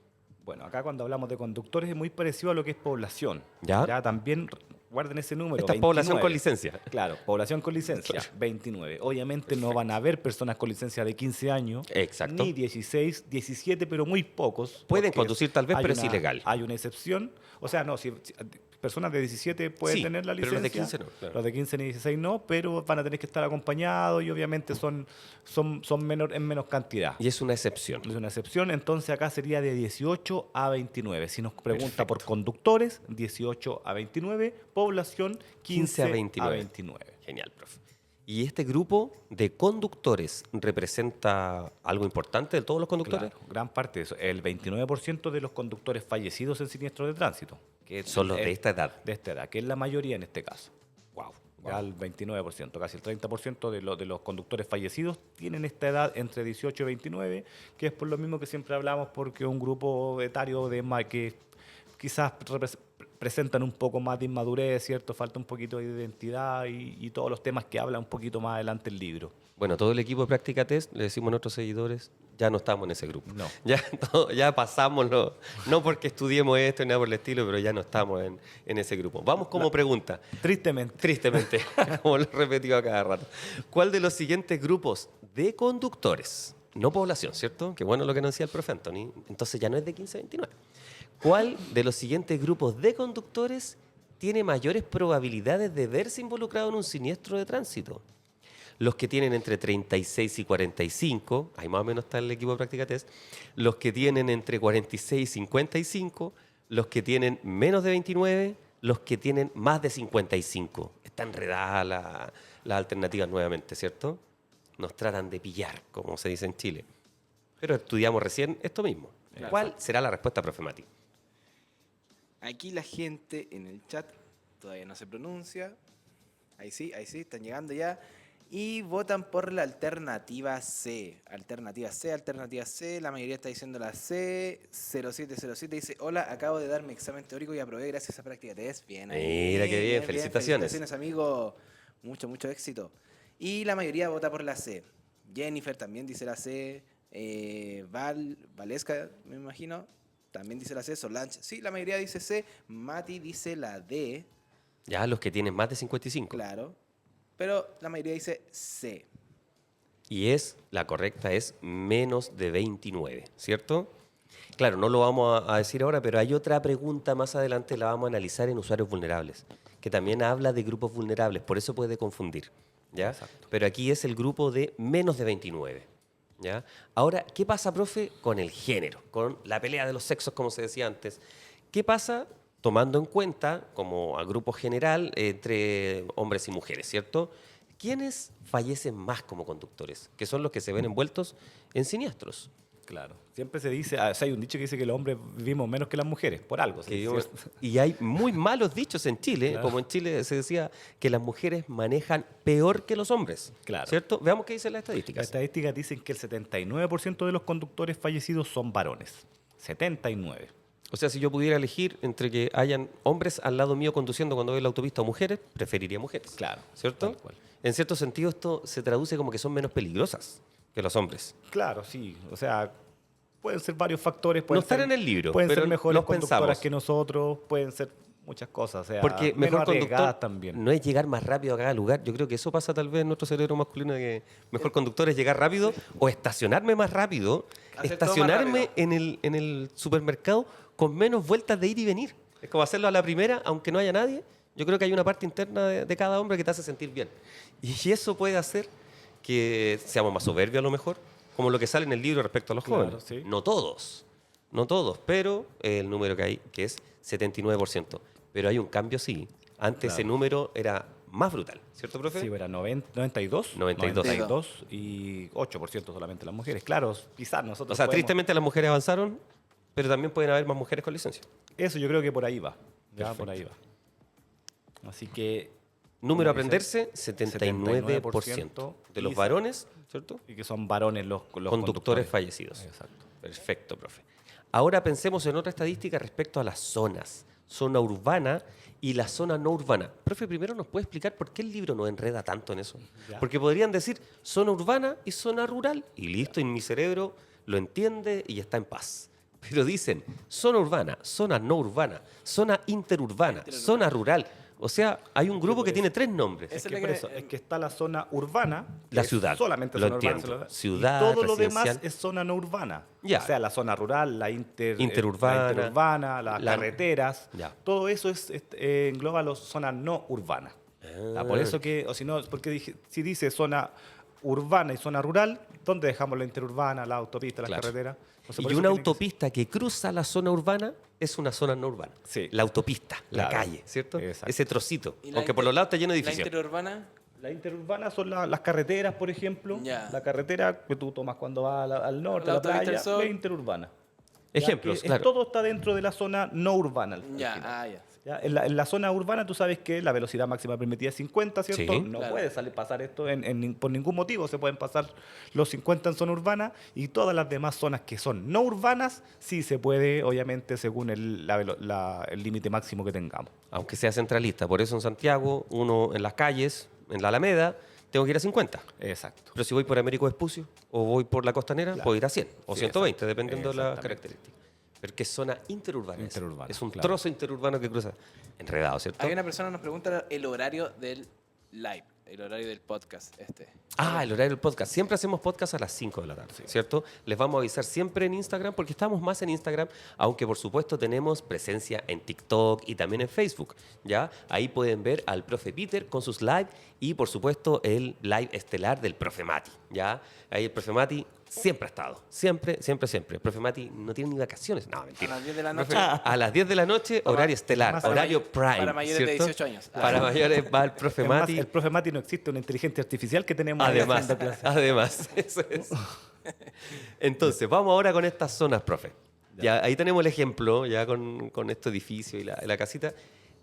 Bueno, acá cuando hablamos de conductores es muy parecido a lo que es población. Ya. También guarden ese número. Esta es 29. población con licencia. Claro, población con licencia, 29. Obviamente no van a haber personas con licencia de 15 años, Exacto. ni 16, 17, pero muy pocos. Pueden porque conducir tal vez, hay pero es ilegal. Hay una excepción. O sea, no, si personas de 17 pueden Sí, tener la pero licencia. los de 15 no, claro. Los de 15 ni 16 no, pero van a tener que estar acompañados y obviamente son en menos cantidad. Y es una excepción. Es una excepción, entonces acá sería de 18 a 29. Si nos pregunta por conductores, 18 a 29, población 15 a 29. Genial, profe. ¿Y este grupo de conductores representa algo importante de todos los conductores? Claro, gran parte de eso. El 29% de los conductores fallecidos en siniestros de tránsito. Que Son los de esta edad. De esta edad, que es la mayoría en este caso. Wow. Ya el 29%, casi el 30% de los conductores fallecidos tienen esta edad entre 18 y 29, que es por lo mismo que siempre hablamos, porque es un grupo etario que quizás presentan un poco más de inmadurez, ¿cierto? Falta un poquito de identidad y todos los temas que habla un poquito más adelante el libro. Bueno, todo el equipo de Práctica Test, le decimos a nuestros seguidores, ya no estamos en ese grupo. No. Ya pasamos, no porque estudiemos esto ni nada por el estilo, pero ya no estamos en ese grupo. Vamos como pregunta. Tristemente. Tristemente, como lo he repetido a cada rato. ¿Cuál de los siguientes grupos de conductores, no población, ¿cierto? Qué bueno lo que nos decía el profe Anthony, entonces ya no es de 15 a 29. ¿Cuál de los siguientes grupos de conductores tiene mayores probabilidades de verse involucrado en un siniestro de tránsito. Los que tienen entre 36 y 45, ahí más o menos está el equipo de práctica test, los que tienen entre 46 y 55, los que tienen menos de 29, los que tienen más de 55. Está enredada las alternativas nuevamente, ¿cierto? Nos tratan de pillar, como se dice en Chile. Pero estudiamos recién esto mismo. Claro. ¿Cuál será la respuesta, profe Mati? Aquí la gente en el chat todavía no se pronuncia. Ahí sí, están llegando ya. Y votan por la alternativa C. Alternativa C. La mayoría está diciendo la C. 0707 dice: hola, acabo de dar mi examen teórico y aprobé gracias a práctica test. Bien ahí. Mira qué bien, felicitaciones. Felicitaciones, amigo. Mucho éxito. Y la mayoría vota por la C. Jennifer también dice la C. Valesca, me imagino, también dice la C. Solange, sí, la mayoría dice C. Mati dice la D. Ya, los que tienen más de 55. Claro. Pero la mayoría dice C. Y la correcta es menos de 29, ¿cierto? Claro, no lo vamos a decir ahora, pero hay otra pregunta más adelante, la vamos a analizar en usuarios vulnerables, que también habla de grupos vulnerables, por eso puede confundir, ¿ya? Exacto. Pero aquí es el grupo de menos de 29, ¿ya? Ahora, ¿qué pasa, profe, con el género, con la pelea de los sexos, como se decía antes? ¿Qué pasa tomando en cuenta, como a grupo general, entre hombres y mujeres, ¿cierto? ¿Quiénes fallecen más como conductores? Que son los que se ven envueltos en siniestros. Claro. Siempre se dice, o sea, hay un dicho que dice que los hombres vivimos menos que las mujeres, por algo. Que ¿sí? vivimos- y hay muy malos dichos en Chile, Claro. como en Chile se decía que las mujeres manejan peor que los hombres, Claro. ¿cierto? Veamos qué dicen las Las estadísticas. estadísticas dicen que el 79% de los conductores fallecidos son varones. 79. O sea, si yo pudiera elegir entre que hayan hombres al lado mío conduciendo cuando voy en la autopista o mujeres, preferiría mujeres. Claro, ¿Cierto? tal cual. En cierto sentido, esto se traduce como que son menos peligrosas que los hombres. Claro, sí. O sea, pueden ser varios factores. No Pueden están ser- en el libro, Pueden pero ser mejores los conductoras pensamos. que nosotros, pueden ser muchas cosas. O sea, Porque menos mejor arriesgadas conductor también. no es llegar más rápido a cada lugar. Yo creo que eso pasa tal vez en nuestro cerebro masculino, de que mejor conductor es llegar rápido o estacionarme más rápido, Hacer todo más estacionarme rápido. en el supermercado con menos vueltas de ir y venir. Es como hacerlo a la primera, aunque no haya nadie. Yo creo que hay una parte interna de cada hombre que te hace sentir bien. Y eso puede hacer que seamos más soberbios a lo mejor, como lo que sale en el libro respecto a los Claro, jóvenes. sí. No todos, pero el número que hay, que es 79%. Pero hay un cambio, sí. Antes ese Claro. número era más brutal, ¿cierto, profe? Sí, era 92. 92. Y 8% solamente las mujeres. Claro, quizás nosotros O sea, podemos- tristemente las mujeres avanzaron, pero también pueden haber más mujeres con licencia. Eso yo creo que por ahí va. Ya Perfecto. por ahí va. Así que... Número a como dicen, aprenderse, 79% de los y- varones, ¿cierto? Y que son varones los Conductores fallecidos. Exacto. Perfecto, profe. Ahora pensemos en otra estadística respecto a las zonas. Zona urbana y la zona no urbana. Profe, primero nos puede explicar por qué el libro nos enreda tanto en eso. Ya. Porque podrían decir zona urbana y zona rural. Y listo, y mi cerebro lo entiende y está en paz. Pero dicen zona urbana, zona no urbana, zona interurbana, zona rural. O sea, hay un grupo que tiene 3 nombres. Es Es lo que, que por me- eso, es que está la zona urbana. que La es ciudad, Solamente lo zona urbana. entiendo. Y Ciudad, todo lo demás residencial. es zona no urbana. Ya. O sea, la zona rural, Interurbana, la interurbana, las la- carreteras. Ya. Todo eso engloba la zona no urbana. Por eso que, o si no, porque si dice zona urbana y zona rural, ¿dónde dejamos la interurbana, la autopista, las Claro. carreteras? Entonces, Y por eso una tiene que autopista que cruza la zona urbana es una zona no urbana. Sí. La autopista, la Claro. calle, ¿cierto? Exacto. Ese trocito. ¿Y la Aunque por los lados está lleno de La edificios. interurbana, La interurbana son las carreteras, por ejemplo. Ya. La carretera que tú tomas cuando vas al norte, La a la autopista del playa, Sol. es interurbana. Ejemplos, Ya, que claro. Todo está dentro de la zona no urbana. al ya, final. ya. Ya, en la zona urbana tú sabes que la velocidad máxima permitida es 50, ¿cierto? Sí. No Claro. puede pasar esto por ningún motivo. Se pueden pasar los 50 en zona urbana y todas las demás zonas que son no urbanas sí se puede, obviamente, según el límite máximo que tengamos. Aunque sea centralista. Por eso en Santiago, uno en las calles, en la Alameda, tengo que ir a 50. Exacto. Pero si voy por Américo Vespucio o voy por la Costanera, Claro. puedo ir a 100 o Sí, 120, dependiendo de las exactamente. características. Pero que es zona interurbana. Interurbana, Es un claro. trozo interurbano que cruza. Enredado, ¿cierto? Hay una persona que nos pregunta el horario del live. el horario del podcast Ah, el horario del podcast. Siempre hacemos podcast a las 5 de la tarde, ¿cierto? Les vamos a avisar siempre en Instagram porque estamos más en Instagram, aunque por supuesto tenemos presencia en TikTok y también en Facebook, ¿ya? Ahí pueden ver al profe Peter con sus live y por supuesto el live estelar del profe Mati, ¿ya? Ahí el profe Mati siempre ha estado, siempre, siempre, siempre. El profe Mati no tiene ni vacaciones, no, a mentira. las 10 de la Profe, noche. a las 10 de la noche, horario estelar, horario prime, Para mayores de ¿cierto? 18 años. Para mayores va el profe Es más, Mati. el profe Mati no existe, una inteligencia artificial que tenemos ahí Además, haciendo clases. además, eso es. Entonces, vamos ahora con estas zonas, profe. Ya, ahí tenemos el ejemplo, ya con este edificio y la casita.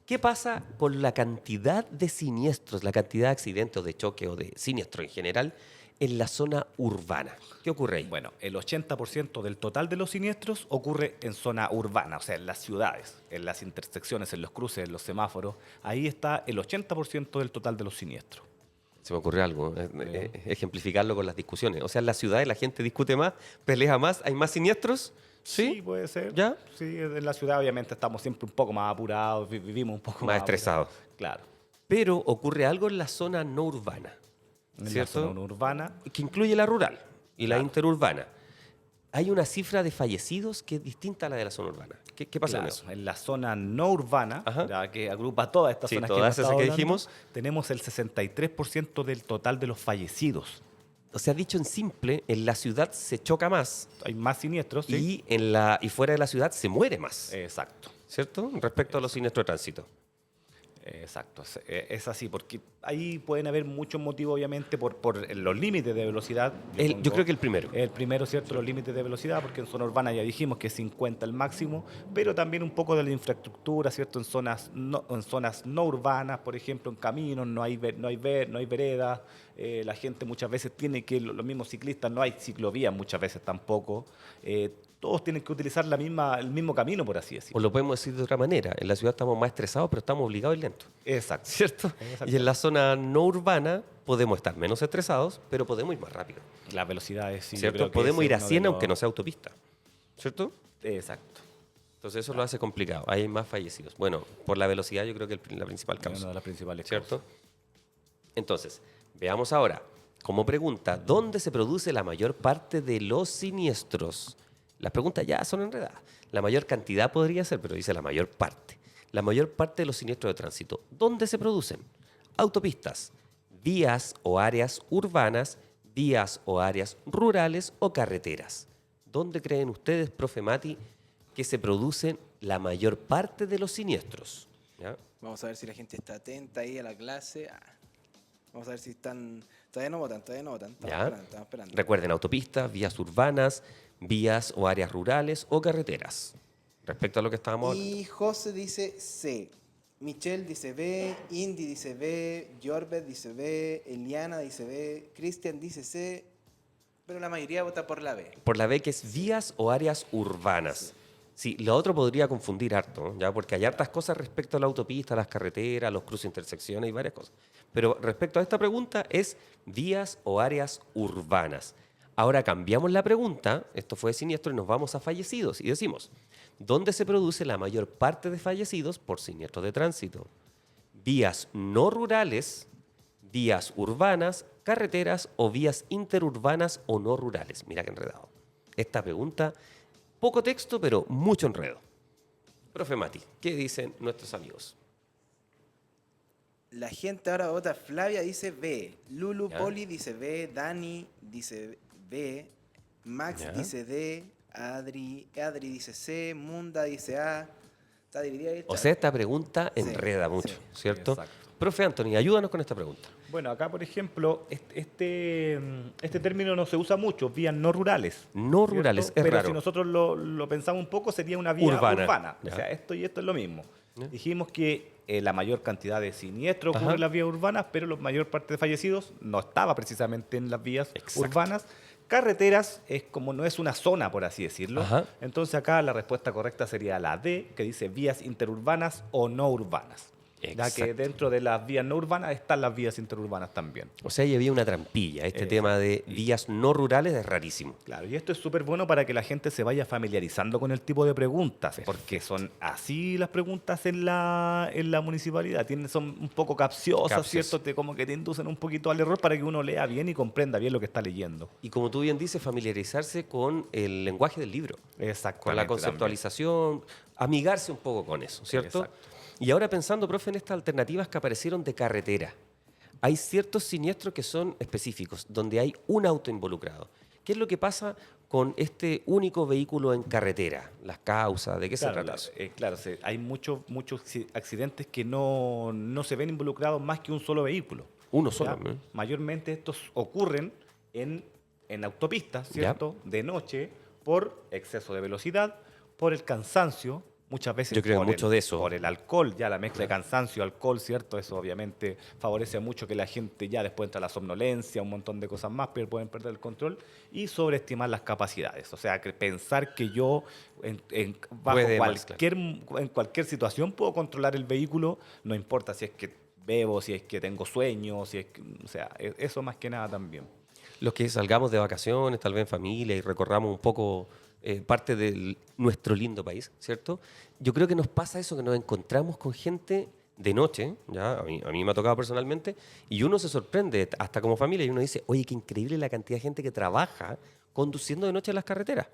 ¿Qué pasa con la cantidad de siniestros, la cantidad de accidentes o de choque o de siniestro en general en la zona urbana? ¿Qué ocurre ahí? Bueno, el 80% del total de los siniestros ocurre en zona urbana, o sea, en las ciudades, en las intersecciones, en los cruces, en los semáforos. Ahí está el 80% del total de los siniestros. Se me ocurrió algo, ejemplificarlo con las discusiones. O sea, en la ciudad la gente discute más, pelea más, hay más siniestros. ¿Sí? Puede ser. ¿Ya? Sí, en la ciudad obviamente estamos siempre un poco más apurados, vivimos un poco Más más estresados. apurados. Claro. Pero ocurre algo en la zona no urbana, En ¿cierto? la zona urbana, Que incluye la rural y la Claro. interurbana. Hay una cifra de fallecidos que es distinta a la de la zona urbana. ¿Qué pasa claro, con eso? en la zona no urbana, Ajá. ya que agrupa todas estas Sí, zonas todas que, esas hemos que estado dijimos. hablando, tenemos el 63% del total de los fallecidos. O sea, dicho en simple, en la ciudad se choca más Hay más siniestros, ¿sí? y fuera de la ciudad se muere más, Exacto. ¿cierto? Respecto a los siniestros de tránsito. Exacto, es así, porque ahí pueden haber muchos motivos, obviamente, por los límites de velocidad. Yo creo que el primero. El primero, ¿cierto? Los límites de velocidad, porque en zona urbana ya dijimos que es 50 el máximo, pero también un poco de la infraestructura, ¿cierto? En zonas no urbanas, por ejemplo, en caminos, no hay veredas, la gente muchas veces tiene que, los mismos ciclistas, no hay ciclovías muchas veces tampoco, todos tienen que utilizar el mismo camino, por así O decirlo. lo podemos decir de otra manera. En la ciudad estamos más estresados, pero estamos obligados a ir lento. Exacto. ¿Cierto? Exacto. Y en la zona no urbana podemos estar menos estresados, pero podemos ir más rápido. Las velocidades, sí. yo ¿Cierto? creo que Podemos ese ir a es uno 100 de aunque no los- sea autopista. ¿Cierto? Exacto. Entonces eso lo hace complicado. Hay más fallecidos. Bueno, por la velocidad yo creo que la principal Una causa. de las principales ¿Cierto? causas. Entonces, veamos ahora, como pregunta, ¿dónde se produce la mayor parte de los siniestros? Las preguntas ya son enredadas. La mayor cantidad podría ser, pero dice la mayor parte. La mayor parte de los siniestros de tránsito. ¿Dónde se producen? Autopistas, vías o áreas urbanas, vías o áreas rurales o carreteras. ¿Dónde creen ustedes, profe Mati, que se producen la mayor parte de los siniestros? ¿Ya? Vamos a ver si la gente está atenta ahí a la clase. Vamos a ver si están... Todavía no votan. Estamos ¿Ya? esperando. Recuerden, autopistas, vías urbanas, vías o áreas rurales o carreteras. Respecto a lo que estábamos hablando. Y José dice C. Michelle dice B. Indy dice B. Jorbet dice B. Eliana dice B. Cristian dice C. Pero la mayoría vota por la B. Por la B, que es vías o áreas urbanas. Sí, lo otro podría confundir harto, ¿ya? Porque hay hartas cosas respecto a la autopista, a las carreteras, los cruces, intersecciones y varias cosas. Pero respecto a esta pregunta es vías o áreas urbanas. Ahora cambiamos la pregunta, esto fue de siniestro, y nos vamos a fallecidos. Y decimos, ¿dónde se produce la mayor parte de fallecidos por siniestros de tránsito? Vías no rurales, vías urbanas, carreteras o vías interurbanas o no rurales. Mira qué enredado. Esta pregunta, poco texto, pero mucho enredo. Profe Mati, ¿qué dicen nuestros amigos? La gente ahora vota Flavia dice B. Lulu Ya. Poli dice B. Dani dice B. Max Ya. dice D. Adri dice C. Munda dice A. Está dividida ahí. O sea, esta pregunta Sí, enreda mucho, sí, ¿cierto? exacto. Profe Anthony, ayúdanos con esta pregunta. Bueno, acá, por ejemplo, este término no se usa mucho, vías no rurales. No ¿cierto? rurales, es Pero raro. si nosotros lo pensamos un poco, sería una vía Urbana, urbana. ya. O sea, esto y esto es lo mismo. Ya. Dijimos que la mayor cantidad de siniestros Ajá. ocurre en las vías urbanas, pero la mayor parte de fallecidos no estaba precisamente en las vías Exacto. urbanas. Carreteras es como no es una zona, por así decirlo. Ajá. Entonces acá la respuesta correcta sería la D, que dice vías interurbanas o no urbanas. ya que Exacto. dentro de las vías no urbanas están las vías interurbanas también. O sea, ahí había una trampilla. Este tema de vías no rurales es rarísimo. Claro, y esto es súper bueno para que la gente se vaya familiarizando con el tipo de preguntas, porque son así las preguntas en la municipalidad. Son un poco capciosas, Capciosas. ¿cierto? Como que te inducen un poquito al error para que uno lea bien y comprenda bien lo que está leyendo. Y como tú bien dices, familiarizarse con el lenguaje del libro, Exactamente. con la conceptualización, amigarse un poco con eso, ¿cierto? Exacto. Y ahora pensando, profe, en estas alternativas que aparecieron de carretera, hay ciertos siniestros que son específicos, donde hay un auto involucrado. ¿Qué es lo que pasa con este único vehículo en carretera? Las causas, ¿de qué se trata eso? Claro, hay muchos accidentes que no se ven involucrados más que un solo vehículo. Uno ¿ya? solo, ¿no? Mayormente estos ocurren en autopistas, ¿cierto? De noche, por exceso de velocidad, por el cansancio, muchas veces Yo creo por mucho de eso. por el alcohol, ya la mezcla de cansancio, alcohol, ¿cierto? Eso obviamente favorece mucho que la gente ya después entra la somnolencia, un montón de cosas más, pero pueden perder el control y sobreestimar las capacidades. O sea, que pensar que yo bajo Puede más, en cualquier situación puedo controlar el vehículo, no importa si es que bebo, si es que tengo sueño, si es que, o sea, eso más que nada también. Los que salgamos de vacaciones, tal vez en familia, y recorramos un poco parte de nuestro lindo país, ¿cierto? Yo creo que nos pasa eso, que nos encontramos con gente de noche, ya a mí me ha tocado personalmente, y uno se sorprende, hasta como familia, y uno dice, oye, qué increíble la cantidad de gente que trabaja conduciendo de noche en las carreteras.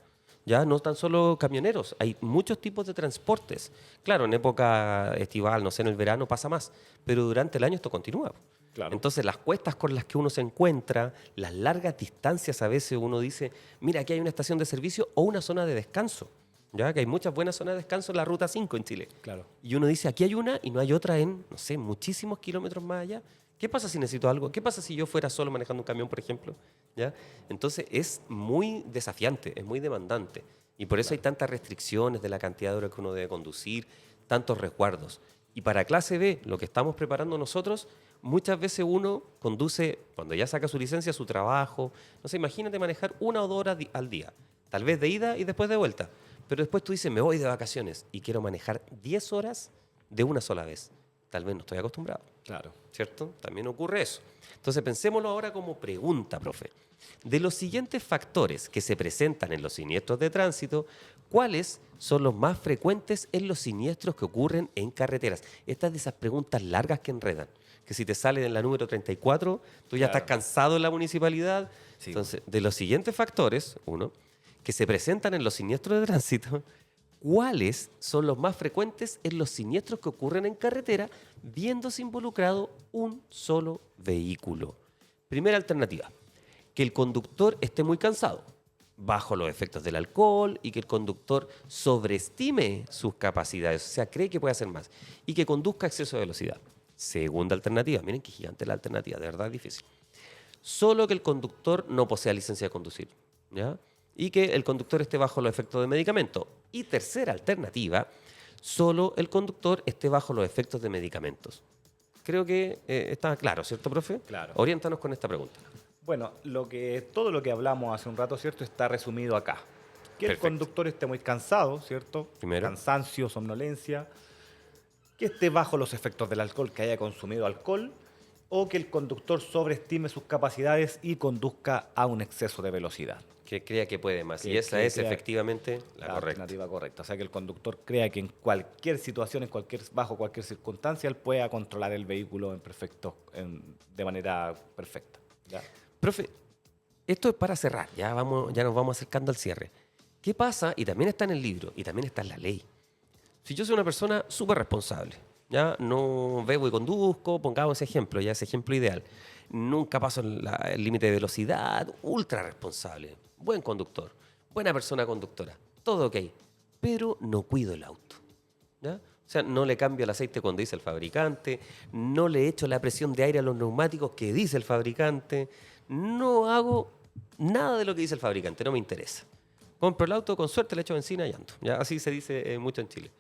Ya no tan solo camioneros, hay muchos tipos de transportes. Claro, en época estival, no sé, en el verano pasa más, pero durante el año esto continúa. Claro. Entonces, las cuestas con las que uno se encuentra, las largas distancias, a veces uno dice, mira, aquí hay una estación de servicio o una zona de descanso. Ya que hay muchas buenas zonas de descanso en la Ruta 5 en Chile. Claro. Y uno dice, aquí hay una y no hay otra en, no sé, muchísimos kilómetros más allá. ¿Qué pasa si necesito algo? ¿Qué pasa si yo fuera solo manejando un camión, por ejemplo? ¿Ya? Entonces, es muy desafiante, es muy demandante. Y por eso hay tantas restricciones de la cantidad de horas que uno debe conducir, tantos resguardos. Y para clase B, lo que estamos preparando nosotros, muchas veces uno conduce, cuando ya saca su licencia, su trabajo. No sé, imagínate manejar 1 o 2 horas al día. Tal vez de ida y después de vuelta. Pero después tú dices, me voy de vacaciones y quiero manejar 10 horas de una sola vez. Tal vez no estoy acostumbrado. Claro. ¿Cierto? También ocurre eso. Entonces pensémoslo ahora como pregunta, profe. De los siguientes factores que se presentan en los siniestros de tránsito, ¿cuáles son los más frecuentes en los siniestros que ocurren en carreteras? Estas de esas preguntas largas que enredan. Que si te sale en la número 34, tú ya Claro. estás cansado en la municipalidad. Sí. Entonces, de los siguientes factores, uno, que se presentan en los siniestros de tránsito, ¿cuáles son los más frecuentes en los siniestros que ocurren en carretera viéndose involucrado un solo vehículo? Primera alternativa, que el conductor esté muy cansado, bajo los efectos del alcohol y que el conductor sobreestime sus capacidades, o sea, cree que puede hacer más y que conduzca a exceso de velocidad. Segunda alternativa, miren qué gigante la alternativa, de verdad es difícil. Solo que el conductor no posea licencia de conducir, ¿ya? Y que el conductor esté bajo los efectos de medicamento. Y tercera alternativa, solo el conductor esté bajo los efectos de medicamentos. Creo que está claro, ¿cierto, profe? Claro. Oriéntanos con esta pregunta. Bueno, todo lo que hablamos hace un rato, ¿cierto? Está resumido acá. Que Perfecto. el conductor esté muy cansado, ¿cierto? Primero. Cansancio, somnolencia. Que esté bajo los efectos del alcohol, que haya consumido alcohol. O que el conductor sobreestime sus capacidades y conduzca a un exceso de velocidad. Que crea que puede más. Que- Y esa que es crea- efectivamente la correcta. alternativa correcta. O sea, que el conductor crea que en cualquier situación, bajo cualquier circunstancia, él pueda controlar el vehículo de manera perfecta. ¿Ya? Profe, esto es para cerrar, ya nos vamos acercando al cierre. ¿Qué pasa? Y también está en el libro, y también está en la ley. Si yo soy una persona súper responsable, ya no bebo y conduzco, pongamos ese ejemplo, ya ese ejemplo ideal. Nunca paso el límite de velocidad, ultra responsable, buen conductor, buena persona conductora, todo ok, pero no cuido el auto. ¿Ya? O sea, no le cambio el aceite cuando dice el fabricante, no le echo la presión de aire a los neumáticos que dice el fabricante, no hago nada de lo que dice el fabricante, no me interesa. Compro el auto, con suerte le echo benzina y ando. ¿Ya? Así se dice mucho en Chile.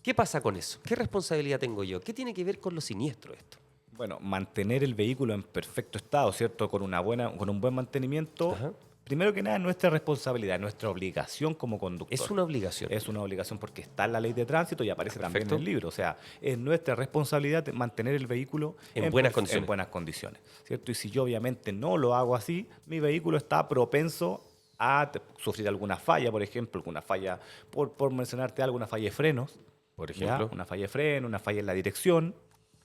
¿Qué pasa con eso? ¿Qué responsabilidad tengo yo? ¿Qué tiene que ver con lo siniestro esto? Bueno, mantener el vehículo en perfecto estado, ¿cierto? Con un buen mantenimiento, Ajá. primero que nada, nuestra responsabilidad, nuestra obligación como conductor. Es una obligación. Es una obligación porque está en la ley de tránsito y aparece también en Perfecto. el libro. O sea, es nuestra responsabilidad mantener el vehículo En buenas condiciones. En buenas condiciones, ¿cierto? Y si yo obviamente no lo hago así, mi vehículo está propenso a sufrir alguna falla, por ejemplo, alguna falla, por mencionarte algo, una falla de frenos, Por ¿ya? ejemplo. Una falla de freno, una falla en la dirección,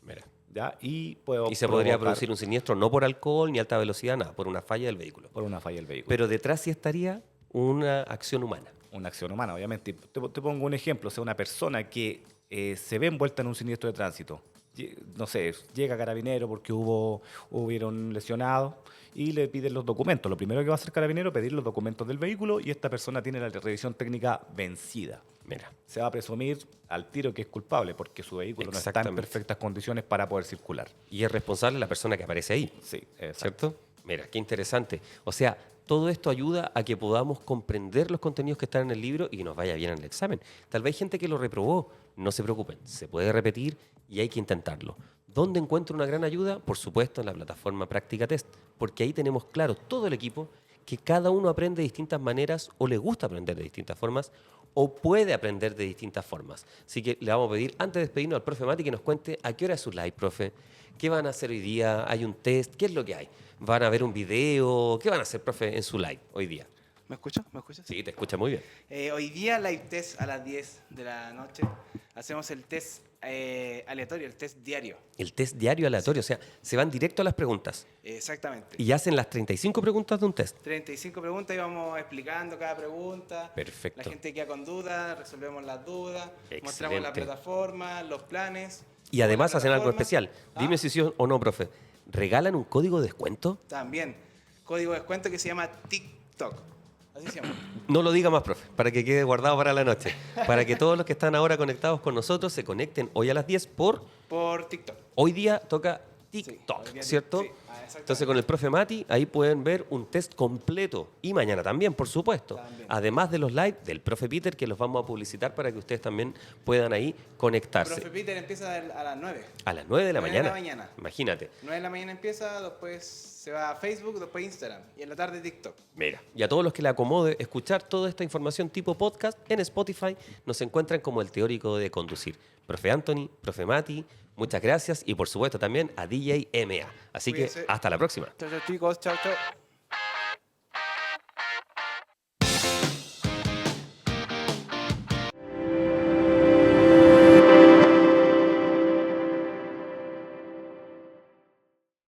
Mira. ¿ya? Y puedo Y se podría provocar producir un siniestro no por alcohol ni alta velocidad, nada, por una falla del vehículo. por una falla del vehículo. Pero detrás sí estaría una acción humana. Una acción humana, obviamente. Te pongo un ejemplo, o sea, una persona que se ve envuelta en un siniestro de tránsito, no sé, llega Carabinero porque hubieron lesionados y le piden los documentos. Lo primero que va a hacer Carabinero es pedir los documentos del vehículo y esta persona tiene la revisión técnica vencida. Mira. Se va a presumir al tiro que es culpable porque su vehículo no está en Exactamente. perfectas condiciones para poder circular. Y es responsable la persona que aparece ahí. Sí, exacto. ¿Cierto? Mira, qué interesante. O sea, todo esto ayuda a que podamos comprender los contenidos que están en el libro y que nos vaya bien en el examen. Tal vez hay gente que lo reprobó. No se preocupen, se puede repetir y hay que intentarlo. ¿Dónde encuentro una gran ayuda? Por supuesto, en la plataforma Práctica Test, porque ahí tenemos claro todo el equipo que cada uno aprende de distintas maneras o le gusta aprender de distintas formas o puede aprender de distintas formas. Así que le vamos a pedir, antes de despedirnos al profe Mati, que nos cuente a qué hora es su live, profe. ¿Qué van a hacer hoy día? ¿Hay un test? ¿Qué es lo que hay? ¿Van a ver un video? ¿Qué van a hacer, profe, en su live hoy día? ¿Me escuchas? ¿Me escuchas? Sí, te escucha muy bien. Hoy día live test a las 10 de la noche. Hacemos el test aleatorio, el test diario. El test diario aleatorio, o sea, se van directo a las preguntas Exactamente. y hacen las 35 preguntas de un test. 35 preguntas y vamos explicando cada pregunta. Perfecto. La gente queda con dudas, resolvemos las dudas, mostramos la Excelente. plataforma, los planes. Y además la hacen algo plataforma. especial. Dime si sí o no, profe. ¿Regalan un código de descuento? También, código de descuento que se llama TikTok. Así se llama. No lo diga más, profe, para que quede guardado para la noche. Para que todos los que están ahora conectados con nosotros se conecten hoy a las 10 por... Por TikTok. Hoy día toca TikTok, hoy día ¿cierto? sí, exactamente. Entonces con el profe Mati ahí pueden ver un test completo. Y mañana también, por supuesto. También. Además de los live del profe Peter, que los vamos a publicitar para que ustedes también puedan ahí conectarse. Profe Peter empieza a las 9. A las 9 de la 9 de mañana. la mañana. Imagínate. 9 de la mañana empieza, después se va a Facebook, después Instagram. Y en la tarde TikTok. Mira, y a todos los que le acomode escuchar toda esta información tipo podcast en Spotify, nos encuentran como el teórico de conducir. Profe Anthony, profe Mati, muchas gracias y por supuesto también a DJ MA. Así Cuídense. que hasta la próxima. Chao, chao chicos, chao, chao.